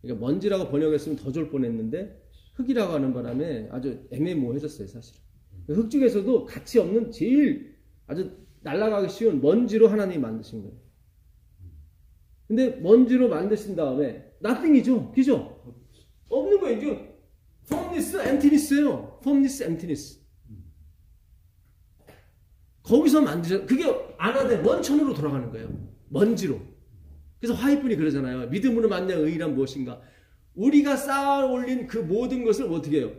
그러니까 먼지라고 번역했으면 더 좋을 뻔했는데 흙이라고 하는 바람에 아주 애매모호해졌어요, 사실은. 흙 중에서도 가치 없는 제일 아주 날아가기 쉬운 먼지로 하나님이 만드신 거예요. 근데 먼지로 만드신 다음에 nothing이죠, 그죠? 없는 거예요. 이제 폼니스, 앤티니스예요. 폼니스, 앤티니스. 거기서 만드셨, 그게 아나덴 원천으로 돌아가는 거예요. 먼지로. 그래서 화이분이 그러잖아요. 믿음으로 만난 의의란 무엇인가? 우리가 쌓아 올린 그 모든 것을 어떻게 해요?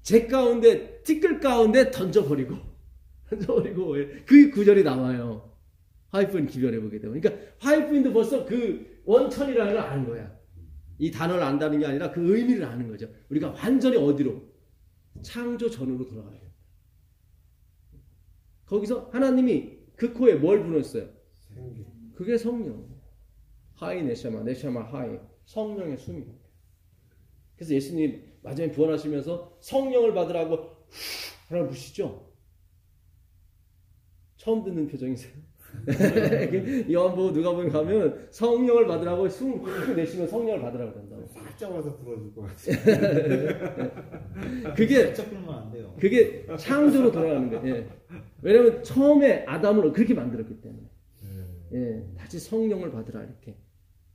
재 가운데, 티끌 가운데 던져버리고 그 구절이 나와요. 화이분 기별해보게 되면. 그러니까 화이분도 벌써 그 원천이라는 걸 아는 거야. 이 단어를 안다는 게 아니라 그 의미를 아는 거죠. 우리가 완전히 어디로? 창조 전으로 돌아가야 돼요. 거기서 하나님이 그 코에 뭘 불어넣었어요? 그게 성령. 하이 네샤마 하이. 성령의 숨이. 그래서 예수님 마지막에 부활하시면서 성령을 받으라고 하라고 부시죠. 처음 듣는 표정이세요? 요한복음 누가복음 가면 성령을 받으라고 숨을 훅 내쉬면 성령을 받으라고 그런다고. 살짝 와서 불어줄 것 같아요. 그게 살짝 불면 안 돼요. 그게 창조로 돌아가는 거예요. 예. 왜냐하면 처음에 아담을 그렇게 만들었기 때문에. 예, 다시 성령을 받으라 이렇게.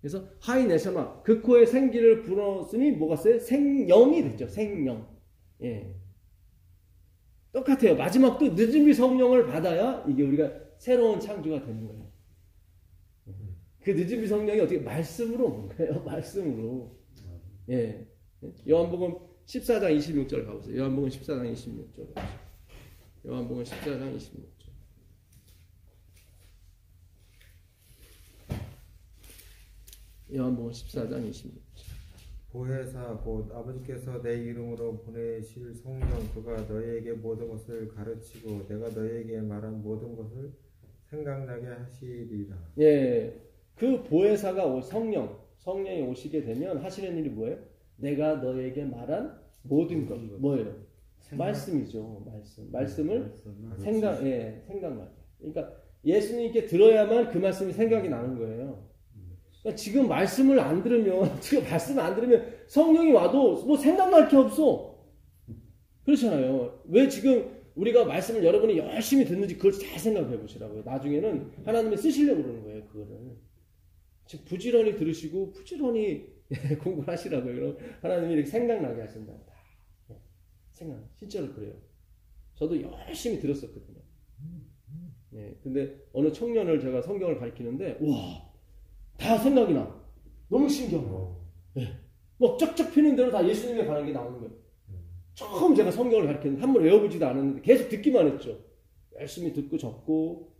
그래서 하이 네샤마 그 코에 생기를 불어넣었으니 뭐가 써요? 생명이 됐죠. 생명. 예. 똑같아요. 마지막도 늦은비 성령을 받아야 이게 우리가 새로운 창조가 되는 거예요. 그 늦은비 성령이 어떻게 말씀으로 오는 거예요. 말씀으로. 예. 요한복음 14장 26절 가보세요. 요한복음 14장 26절. 요한복음 14장 26절. 요한복음 14장 26절. 보혜사 곧 아버지께서 내 이름으로 보내실 성령 그가 너희에게 모든 것을 가르치고 내가 너희에게 말한 모든 것을 생각나게 하시리라. 예, 그 보혜사가 성령이 오시게 되면 하시는 일이 뭐예요? 내가 너희에게 말한 모든 것 뭐예요? 말씀이죠. 말씀을 생각나게. 그러니까 예수님께 들어야만 그 말씀이 생각이 나는 거예요. 그러니까 지금 말씀을 안 들으면 성령이 와도 뭐 생각날 게 없어. 그렇잖아요. 왜 지금 우리가 말씀을 여러분이 열심히 듣는지 그걸 잘 생각해 보시라고요. 나중에는 하나님이 쓰시려고 그러는 거예요. 그거를. 즉 부지런히 들으시고 부지런히 공부를 하시라고요. 그럼 하나님이 이렇게 생각나게 하신다. 생각. 진짜로 그래요. 저도 열심히 들었었거든요. 예, 근데 어느 청년을 제가 성경을 가르치는데 와, 다 생각이 나. 너무 신기하고. 예. 뭐 쩍쩍 피는 대로 다 예수님에 관한 게 나오는 거예요. 처음 제가 성경을 가르쳤는데 한번 외워보지도 않았는데 계속 듣기만 했죠. 열심히 듣고 적고.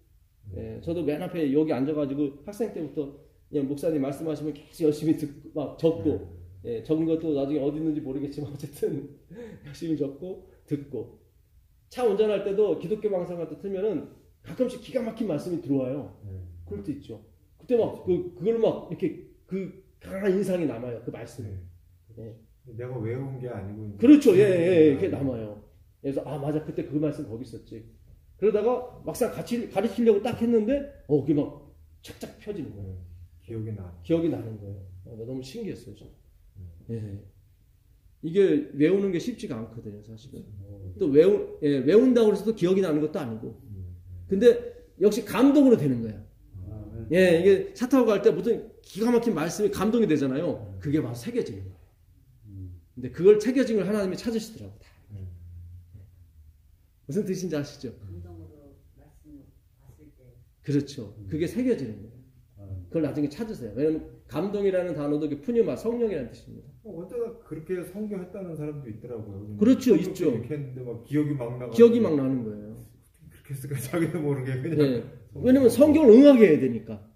예, 저도 맨 앞에 여기 앉아가지고 학생 때부터 그냥 목사님 말씀하시면 계속 열심히 듣고 막 적고. 예, 적은 것도 나중에 어디 있는지 모르겠지만 어쨌든 열심히 적고 듣고. 차 운전할 때도 기독교 방송 같은 거 틀면은 가끔씩 기가 막힌 말씀이 들어와요. 그럴 때 있죠. 그때 막 그걸 막 이렇게 그 강한 인상이 남아요. 그 말씀이. 예. 내가 외운 게 아니고. 그렇죠. 예, 그게 남아요. 그래서 아 맞아 그때 그 말씀 거기 있었지. 그러다가 막상 같이 가르치려고 딱 했는데 그게 막 착착 펴지는 거예요. 기억이 나는 거예요. 너무 신기했어요. 저. 예. 이게 외우는 게 쉽지가 않거든요, 사실은. 또 외운다고 해서 또 기억이 나는 것도 아니고. 근데 역시 감동으로 되는 거예요. 예, 이게 차 타고 갈 때 무슨 기가 막힌 말씀이 감동이 되잖아요. 그게 바로 새겨지는 거예요. 근데 그걸 새겨진 걸 하나님이 찾으시더라고요. 무슨 뜻인지 아시죠? 감동으로 말씀을 봤을 때. 그렇죠. 그게 새겨지는 거예요. 그걸 나중에 찾으세요. 왜냐면 감동이라는 단어도 푸뉴마 성령이라는 뜻입니다. 어쩌다 그렇게 성경했다는 사람도 있더라고요. 그렇죠, 있죠. 이렇게 했는데 막 기억이 막 나는 거예요. 그렇게 했을까 자기도 모르게 그냥. 네. 왜냐면 성경을 응하게 해야 되니까.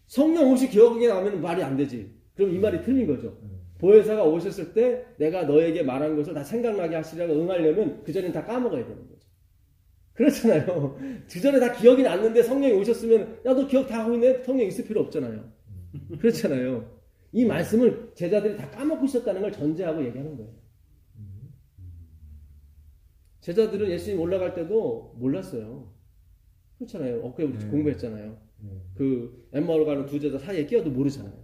성령 없이 기억이 나면 말이 안 되지. 그럼 이 말이 틀린 거죠. 보혜사가 오셨을 때 내가 너에게 말한 것을 다 생각나게 하시라고 응하려면 그전엔 다 까먹어야 되는 거죠. 그렇잖아요. 그전에 다 기억이 났는데 성령이 오셨으면 야 너 기억 다 하고 있네? 성령 있을 필요 없잖아요. 그렇잖아요. 이 말씀을 제자들이 다 까먹고 있었다는 걸 전제하고 얘기하는 거예요. 제자들은 예수님 올라갈 때도 몰랐어요. 그렇잖아요. 엊그제 우리 공부했잖아요. 그 엠마오로 가는 두 제자 사이에 끼어도 모르잖아요.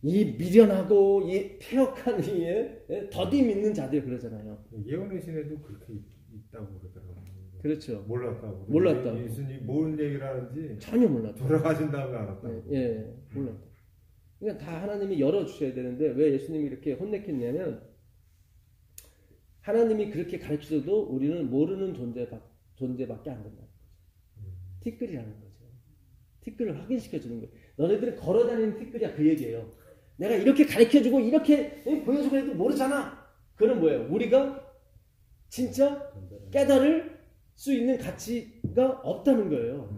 이 미련하고 이 폐역한 이에 더디 믿는 자들 그러잖아요. 예언의 신에도 그렇게 있다고 그러더라고요. 그렇죠. 몰랐다고. 예수님 뭔 얘기를 하는지 전혀 몰랐다. 돌아가신 다음에 알았다고. 예, 몰랐다. 그러니까 다 하나님이 열어주셔야 되는데 왜 예수님이 이렇게 혼냈겠냐면 하나님이 그렇게 가르쳐줘도 우리는 모르는 존재밖에 안 된다는 거죠. 티끌이라는 거죠. 티끌을 확인시켜주는 거예요. 너네들은 걸어다니는 티끌이야 그 얘기예요. 내가 이렇게 가르쳐주고 이렇게 보여주고 해도 모르잖아. 그건 뭐예요? 우리가 진짜 깨달을 수 있는 가치가 없다는 거예요.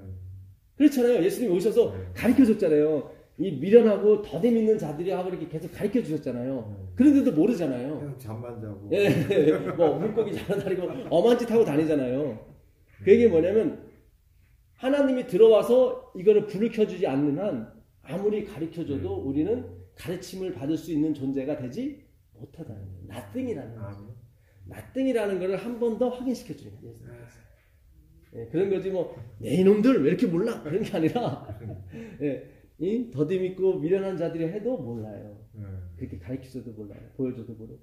그렇잖아요. 예수님이 오셔서 가르쳐줬잖아요. 이 미련하고 더디 믿는 자들이 하고 이렇게 계속 가르쳐주셨잖아요. 그런데도 모르잖아요. 계속 잠만 자고. 예, 뭐 물고기 잡아다니고 엄한 짓 하고 다니잖아요. 그 얘기 뭐냐면 하나님이 들어와서 이거를 불을 켜주지 않는 한 아무리 가르쳐줘도 우리는 가르침을 받을 수 있는 존재가 되지 못하다는 거예요. nothing이라는 거죠. nothing이라는 거를 한 번 더 확인시켜주는 거예요. 예, 그런 거지 뭐 내 이놈들 왜 이렇게 몰라 그런 게 아니라 예, 이 더디 믿고 미련한 자들이 해도 몰라요. 그렇게 가르쳐줘도 몰라요. 보여줘도 모르고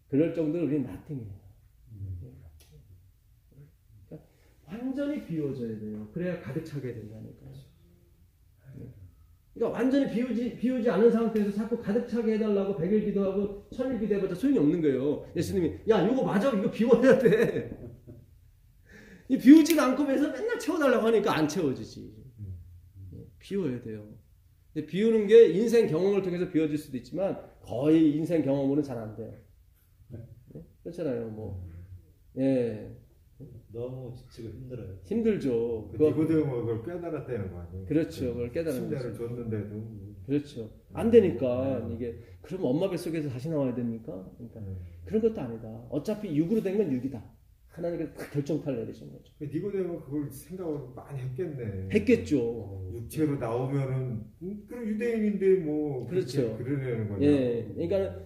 그럴 정도로 우리는 nothing이에요. 그러니까 완전히 비워져야 돼요. 그래야 가득 차게 된다니까요. 그러니까 완전히 비우지 않은 상태에서 자꾸 가득 차게 해달라고 100일 기도하고 1000일 기도해봤자 소용이 없는 거예요. 예수님이 야 이거 맞아 이거 비워야 돼. 이 비우지도 않고 해서 맨날 채워달라고 하니까 안 채워지지. 비워야 돼요. 근데 비우는 게 인생 경험을 통해서 비워질 수도 있지만 거의 인생 경험으로는 잘 안 돼요. 그렇잖아요. 뭐 예. 너무 지치고 힘들어요. 힘들죠. 니고데모가 그걸 깨달았다는 거 아니에요? 그렇죠. 그걸 깨달은 거죠. 신자를 줬는데도. 그렇죠. 안 되니까 이게 그럼 엄마 뱃속에서 다시 나와야 됩니까? 그러니까 그런 것도 아니다. 어차피 육으로 된 건 육이다. 하나님께서 딱 결정타를 내리신 거죠. 니고데모 그걸 생각을 많이 했겠네. 했겠죠. 육체로 나오면은 그럼 유대인인데 뭐 그렇죠. 그러려는 거냐. 예. 그러니까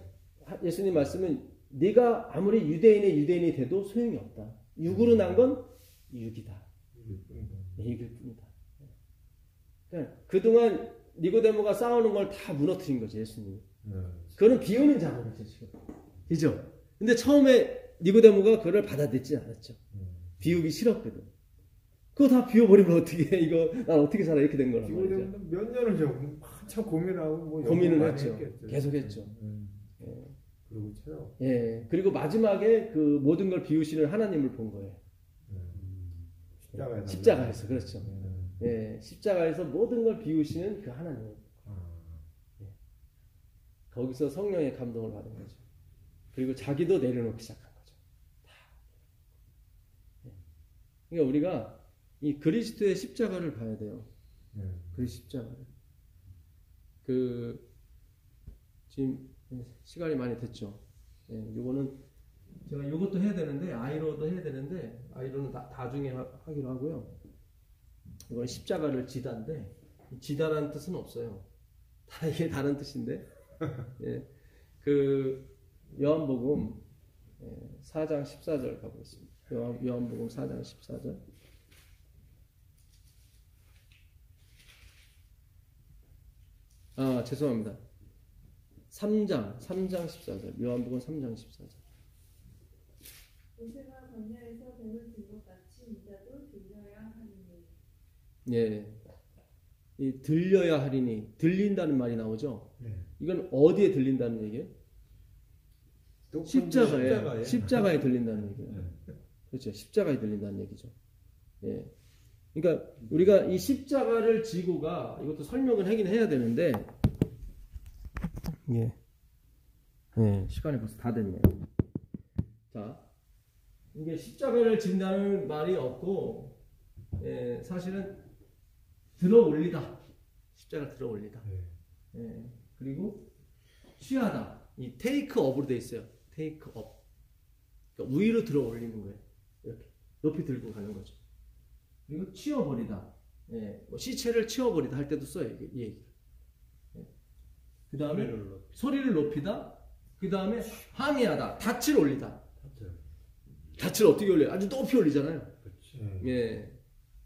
예수님 말씀은 네가 아무리 유대인이 돼도 소용이 없다. 육으로 난 건 육이다. 육일 뿐이다. 그러니까 그동안 니고데모가 쌓아놓은 걸 다 무너뜨린 거죠, 예수님이. 네. 그거는 비우는 작업이죠, 지금. 그죠? 근데 처음에 니고데모가 그걸 받아들이지 않았죠. 비우기 싫었거든. 그거 다 비워버리면 어떻게 해? 이거 난 어떻게 살아? 이렇게 된 거란 말이죠. 지금 몇 년을 좀 한참 고민하고 뭐 고민을 많이 했죠. 했겠죠. 계속 했죠. 예. 그리고 찾아. 예. 그리고 마지막에 그 모든 걸 비우시는 하나님을 본 거예요. 십자가에서. 십자가에서, 그렇죠. 예. 십자가에서 모든 걸 비우시는 그 하나님. 예. 거기서 성령의 감동을 받은 거죠. 그리고 자기도 내려놓기 시작한 거죠. 다. 예. 그러니까 우리가 이 그리스도의 십자가를 봐야 돼요. 그 십자가를. 지금 시간이 많이 됐죠. 예, 요거는 제가 요것도 해야 되는데, 아이로도 해야 되는데, 아이로는 나중에 하기로 하고요. 이건 십자가를 지다인데, 지다라는 뜻은 없어요. 다 이게 다른 뜻인데, 예, 요한복음 4장 14절 가보겠습니다. 요한복음 4장 14절. 죄송합니다. 3장 14절. 요한복음 3장 14절. 모세가 광야에서 뱀을 든 것 같이 인자도 들려야 하리니. 예. 이 들려야 하리니, 들린다는 말이 나오죠. 네. 이건 어디에 들린다는 얘기예요? 십자가에 들린다는 얘기예요. 그렇죠. 십자가에 들린다는 얘기죠. 예. 그러니까 우리가 이 십자가를 지고가, 이것도 설명을 하긴 해야 되는데, 예. 예, 시간이 벌써 다 됐네요. 자, 이게 십자가를 진다는 말이 없고, 예, 사실은 들어 올리다. 십자가 들어 올리다. 예, 그리고 취하다. 이 테이크 업으로 돼 있어요. 테이크 업. 그러니까 위로 들어 올리는 거예요. 이렇게 높이 들고 가는 거죠. 그리고 치워버리다. 예, 뭐 시체를 치워버리다 할 때도 써요. 이 얘기. 예. 그 다음에 소리를 높이다. 그 다음에 항의하다. 닻을 올리다. 닻을 어떻게 올려요? 아주 높이 올리잖아요. 그렇지. 예.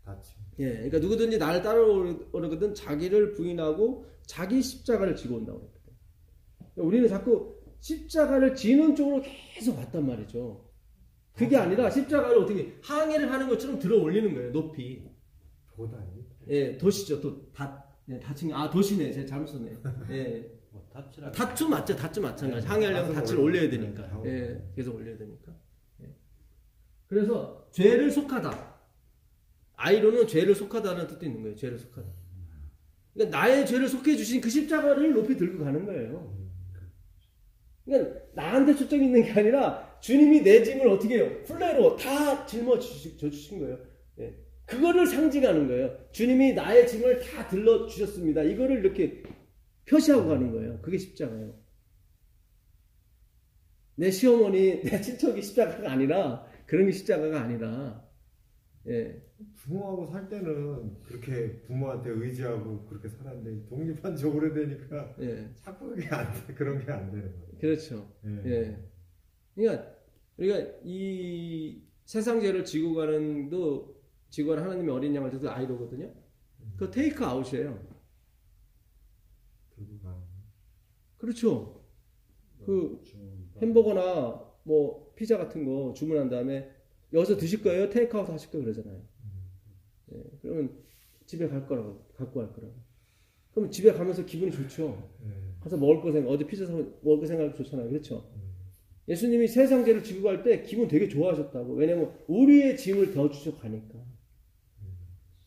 다치. 예. 그러니까 누구든지 나를 따라오거든 자기를 부인하고 자기 십자가를 지고 온다고 했거든요. 그러니까 우리는 자꾸 십자가를 지는 쪽으로 계속 왔단 말이죠. 그게 아니라 십자가를 어떻게 항해를 하는 것처럼 들어 올리는 거예요. 높이. 도다니. 예, 도시죠. 다친 도시네. 제가 잘못 썼네. 예. 닷도 맞죠. 닷도 마찬가지. 항해하려면 닷을 올려야 되니까. 예, 계속 올려야 되니까. 예. 그래서 죄를 속하다. 아이로는 죄를 속하다는 뜻도 있는 거예요. 죄를 속하다. 그러니까 나의 죄를 속해 주신 그 십자가를 높이 들고 가는 거예요. 그러니까 나한테 초점이 있는 게 아니라 주님이 내 짐을 어떻게 해요? 플레이로 다 짊어주신 거예요. 예. 그거를 상징하는 거예요. 주님이 나의 짐을 다 들러주셨습니다. 이거를 이렇게 표시하고 가는 거예요. 그게 십자가예요. 내 시어머니, 내 친척이 십자가가 아니라, 그런 게 십자가가 아니라, 예. 부모하고 살 때는 그렇게 부모한테 의지하고 그렇게 살았는데 독립한 지 오래되니까 예. 자꾸 그게 안 돼. 그런 게 안 되는 거예요. 그렇죠. 예. 예. 그러니까 우리가 이 세상 죄를 지고 가는 하나님의 어린 양을 져도 아이로거든요. 그거 테이크 아웃이에요. 들고 가는. 그렇죠. 그 햄버거나 뭐 피자 같은 거 주문한 다음에 여기서 드실 거예요? 테이크아웃 하실 거예요? 그러잖아요. 예, 그러면 집에 갖고 갈 거라고. 그럼 집에 가면서 기분이 좋죠. 가서 먹을 거 생각, 어제 피자 사서 먹을 거 생각이 좋잖아요. 그렇죠? 예수님이 세상 죄를 지고 갈 때 기분 되게 좋아하셨다고. 왜냐면 우리의 짐을 더 주셔 가니까.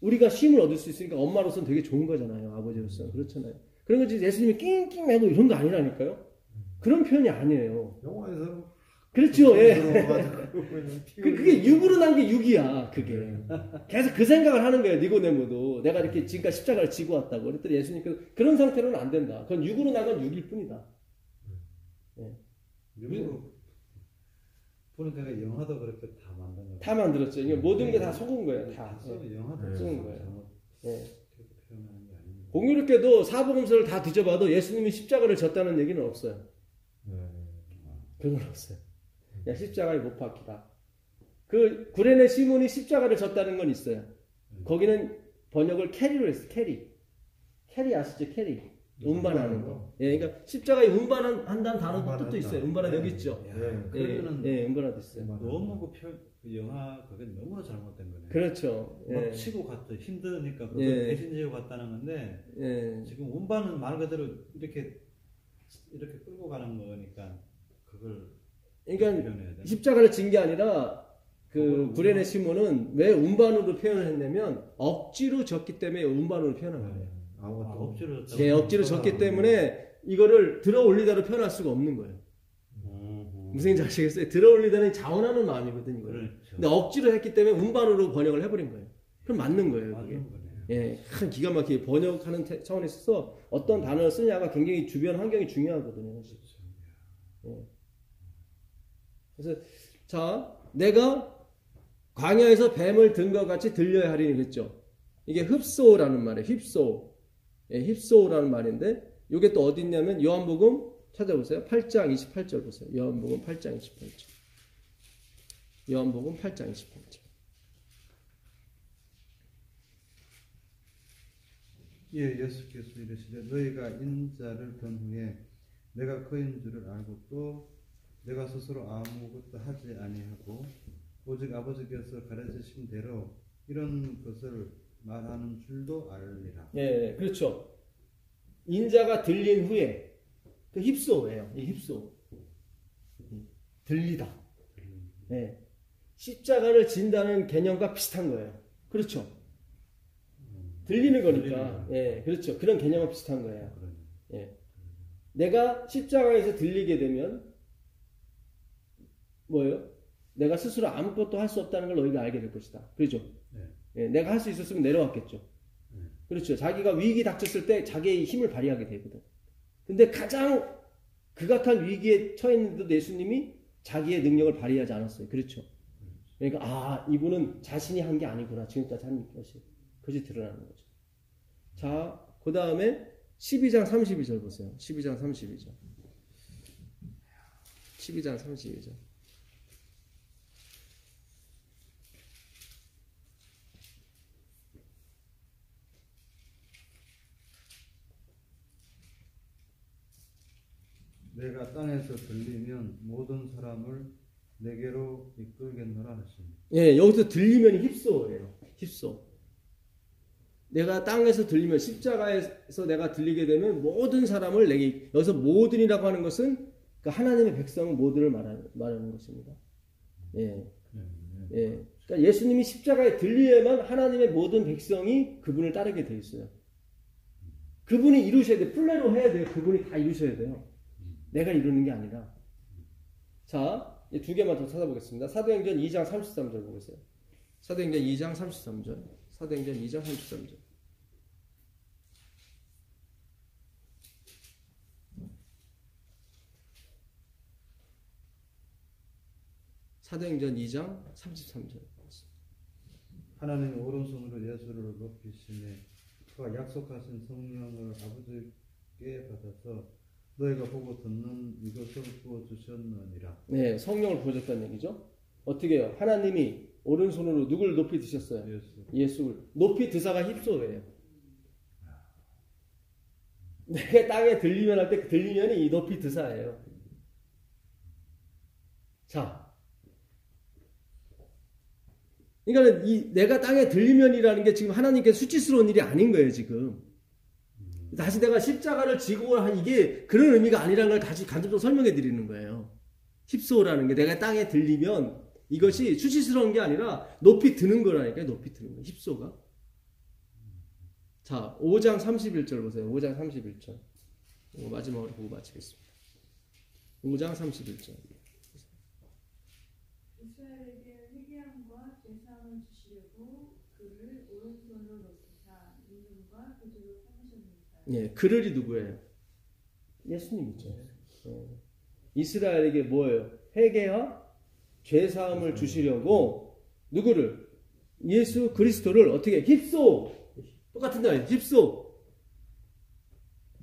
우리가 쉼을 얻을 수 있으니까 엄마로서는 되게 좋은 거잖아요. 아버지로서는. 그렇잖아요. 그런 거지 예수님이 낑낑매고 이런 거 아니라니까요. 그런 표현이 아니에요. 영화에서는 그렇죠. 예. 그게 육으로 난 게 육이야. 그게. 계속 그 생각을 하는 거예요. 니고데모도. 내가 이렇게 지금까지 십자가를 지고 왔다고. 그랬더니 예수님께서 그런 상태로는 안 된다. 그건 육으로 난 건 육일 뿐이다. 예. 일부러 보니까 영화도 그렇게 다 만든 다 만들었죠. 이게 모든 게 다 속은 거예요. 다. 영화도 속은 거예요. 예. 표현하는 게 아닙니다. 공교롭게도 사복음서를 다 뒤져봐도 예수님이 십자가를 졌다는 얘기는 없어요. 그런 건 없어요. 야, 십자가에 못 박히다. 그 구레네 시몬이 십자가를 졌다는 건 있어요. 거기는 번역을 캐리로 했어요. 캐리 아시죠? 캐리. 운반하는 거. 예, 그러니까 십자가에 운반한다는 단어도 또 있어요. 운반은 여기 있죠. 그러면은 예, 운반하도 있어요. 너무 그 영화 그게 너무 잘못된 거네. 그렇죠. 막 예. 치고 갔다 힘드니까 그걸 예. 대신 지고 갔다는 건데 예. 지금 운반은 말 그대로 이렇게 끌고 가는 거니까 그걸 그러니까 표현해야 돼. 십자가를 진 게 아니라 그 구레네 시몬은 왜 운반으로 표현을 했냐면 억지로 졌기 때문에 운반으로 표현한 거예요. 억지로 예, 억지로 졌기 때문에 이거를 들어 올리다로 표현할 수가 없는 거예요. 무슨 얘기인지 아시겠어요? 들어 올리다는 자원하는 마음이거든요. 이거는. 그렇죠. 근데 억지로 했기 때문에 운반으로 번역을 해버린 거예요. 그럼 맞는 거예요. 그게. 맞는 거네요. 예, 참 기가 막히게 번역하는 차원에 있어서 어떤 단어를 쓰냐가 굉장히 주변 환경이 중요하거든요. 예. 그래서 자, 내가 광야에서 뱀을 든 것 같이 들려야 하리니 그랬죠. 이게 흡소라는 말이에요. 휩소. 예, 휩소라는 말인데 이게 또 어디 있냐면 요한복음 찾아보세요. 8장 28절 보세요. 요한복음 8장 28절. 요한복음 8장 28절. 예, 예수께서 이르시되 너희가 인자를 본 후에 내가 그인 줄을 알고 또 내가 스스로 아무것도 하지 아니하고 오직 아버지께서 가르치신 대로 이런 것을 말하는 줄도 알리라. 예, 그렇죠. 인자가 들린 후에 그 힙소예요. 이 힙소. 들리다. 예. 십자가를 진다는 개념과 비슷한 거예요. 그렇죠. 들리는 거니까. 예, 그렇죠. 그런 개념과 비슷한 거예요. 예. 내가 십자가에서 들리게 되면 뭐예요? 내가 스스로 아무것도 할 수 없다는 걸 너희가 알게 될 것이다. 그렇죠? 예, 내가 할 수 있었으면 내려왔겠죠. 그렇죠. 자기가 위기 닥쳤을 때 자기의 힘을 발휘하게 되거든. 근데 가장 극악한 위기에 처했는데도 예수님이 자기의 능력을 발휘하지 않았어요. 그렇죠. 그러니까 이분은 자신이 한 게 아니구나. 지금까지 한 것이. 그것이 드러나는 거죠. 자, 그 다음에 12장 32절 보세요. 12장 32절. 12장 32절. 내가 땅에서 들리면 모든 사람을 내게로 이끌겠노라 하시니. 예, 여기서 들리면 힙소예요. 힙소. 내가 땅에서 들리면 십자가에서 내가 들리게 되면 모든 사람을 내게, 여기서 모든이라고 하는 것은 그 하나님의 백성은 모두를 말하는 것입니다. 예. 예. 그러니까 예수님이 십자가에 들리야만 하나님의 모든 백성이 그분을 따르게 돼 있어요. 그분이 이루셔야 돼요. 플레로 해야 돼요. 그분이 다 이루셔야 돼요. 내가 이루는 게 아니라. 자, 두 개만 더 찾아보겠습니다. 사도행전 2장 33절 보겠어요. 사도행전 2장 33절. 사도행전 2장 33절. 사도행전 2장 33절. 하나님의 오른손으로 예수를 높이시니 그가 약속하신 성령을 아버지께 받아서 너희가 보고 듣는 이것을 부어주셨느니라. 네, 성령을 부어줬다는 얘기죠. 어떻게 해요? 하나님이 오른손으로 누굴 높이 드셨어요? 예수를. 높이 드사가 힙소예요. 내가 땅에 들리면 할 때 들리면이 이 높이 드사예요. 자. 그러니까 내가 땅에 들리면이라는 게 지금 하나님께 수치스러운 일이 아닌 거예요, 지금. 다시 내가 십자가를 지고 한 이게 그런 의미가 아니라는 걸 다시 간접적으로 설명해 드리는 거예요. 힙소라는 게 내가 땅에 들리면 이것이 수치스러운 게 아니라 높이 드는 거라니까요. 높이 드는 거. 힙소가. 자, 5장 31절 보세요. 5장 31절. 마지막으로 보고 마치겠습니다. 5장 31절. 이스라엘에게 회개함과 제사함을 주시려고 그를 오른손으로 높이사 임금과 그주로 삼으셨느니라. 예, 그를이 누구예요? 예수님이죠. 이스라엘에게 뭐예요? 회개와 죄사함을 주시려고 누구를? 예수 그리스도를 어떻게? 힙소! 똑같은 날 힙소!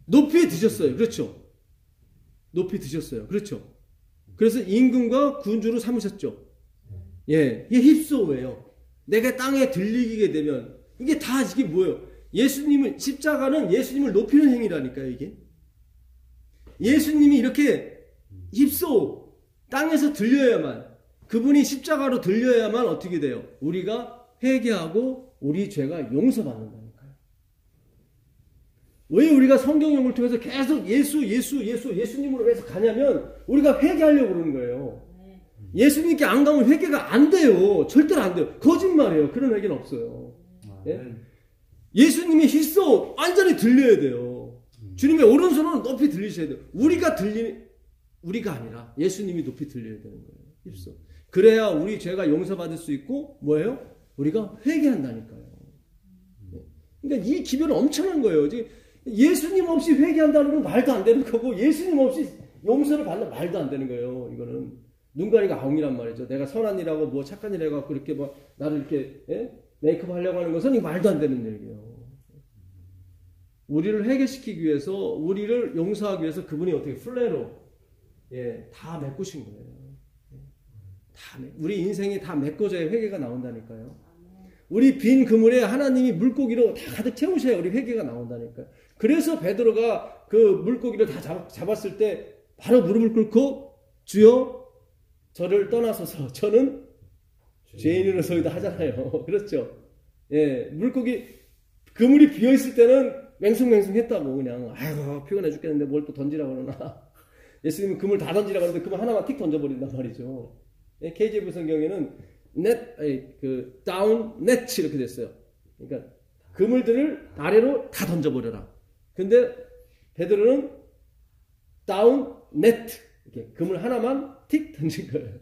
높이 드셨어요. 그렇죠? 높이 드셨어요. 그렇죠? 그래서 임금과 군주로 삼으셨죠. 예, 이게 힙소예요. 내가 땅에 들리게 되면 이게 다 이게 뭐예요? 예수님을, 십자가는 예수님을 높이는 행위라니까요, 이게. 예수님이 이렇게 힙소 땅에서 들려야만, 그분이 십자가로 들려야만 어떻게 돼요? 우리가 회개하고 우리 죄가 용서받는다니까요. 왜 우리가 성경용을 통해서 계속 예수님으로 해서 가냐면 우리가 회개하려고 그러는 거예요. 예수님께 안 가면 회개가 안 돼요. 절대로 안 돼요. 거짓말이에요. 그런 회개는 없어요. 예? 예수님이 힐소 완전히 들려야 돼요. 주님의 오른손은 높이 들리셔야 돼요. 우리가 아니라 예수님이 높이 들려야 되는 거예요. 힐소. 그래야 우리 죄가 용서받을 수 있고 뭐예요? 우리가 회개한다니까요. 그러니까 이 기별은 엄청난 거예요. 지금 예수님 없이 회개한다는 건 말도 안 되는 거고 예수님 없이 용서를 받는 말도 안 되는 거예요. 이거는 눈 가리가 아웅이란 말이죠. 내가 선한 일하고 뭐 착한 일 해갖고 이렇게 뭐 나를 이렇게 메이크업 하려고 하는 것은 말도 안 되는 얘기예요. 우리를 회개시키기 위해서, 우리를 용서하기 위해서 그분이 어떻게 플레로 다 메꾸신 거예요. 우리 인생이 다 메꿔져야 회개가 나온다니까요. 우리 빈 그물에 하나님이 물고기로 다 가득 채우셔야 우리 회개가 나온다니까요. 그래서 베드로가 그 물고기를 다 잡았을 때 바로 무릎을 꿇고 주여 저를 떠나소서 저는 죄인으로서이다 하잖아요. 그렇죠? 예, 물고기 그물이 비어 있을 때는 맹숭맹숭했다고 그냥 아이고 피곤해 죽겠는데 뭘 또 던지라고 그러나 예수님은 그물 다 던지라고 하는데 그물 하나만 틱 던져버린단 말이죠. 예, KJV 성경에는 down net 이렇게 됐어요. 그러니까 그물들을 아래로 다 던져버려라. 근데 베드로는 down net 이렇게 그물 하나만 틱 던진 거예요.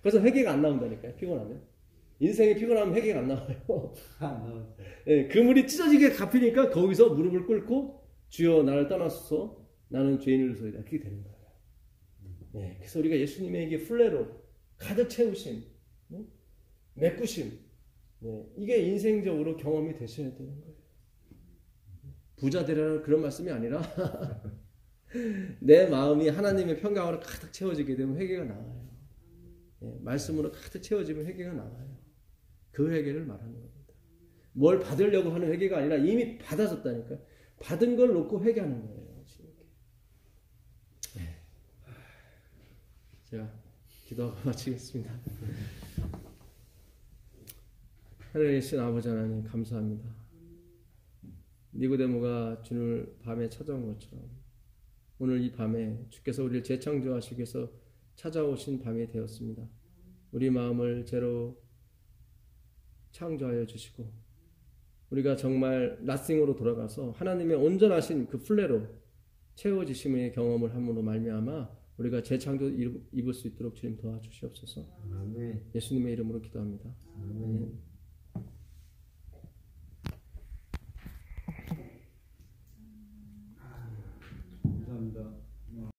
그래서 회개가 안 나온다니까요. 피곤하면. 인생이 피곤하면 회개가 안 나와요. 안 나왔어요. 예, 그물이 찢어지게 갚히니까 거기서 무릎을 꿇고 주여 나를 떠나소서 나는 죄인으로서이다. 그렇게 되는 거예요. 예, 그래서 우리가 예수님에게 플레로 가득 채우신 메꾸심 이게 인생적으로 경험이 되셔야 되는 거예요. 부자 되라는 그런 말씀이 아니라 내 마음이 하나님의 평강으로 가득 채워지게 되면 회개가 나와요. 예, 말씀으로 가득 채워지면 회개가 나와요. 그 회개를 말하는 겁니다. 뭘 받으려고 하는 회개가 아니라 이미 받아졌다니까요. 받은 걸 놓고 회개하는 거예요. 제가 기도하고 마치겠습니다. 하늘에 계신 아버지 하나님 감사합니다. 니고데모가 주를 밤에 찾아온 것처럼 오늘 이 밤에 주께서 우리를 재창조하시기 위해서 찾아오신 밤이 되었습니다. 우리 마음을 제로 창조하여 주시고 우리가 정말 nothing으로 돌아가서 하나님의 온전하신 그 플레로 채워지심의 경험을 함으로 말미암아 우리가 재창조 입을 수 있도록 주님 도와주시옵소서. 아멘. 예수님의 이름으로 기도합니다. 아멘.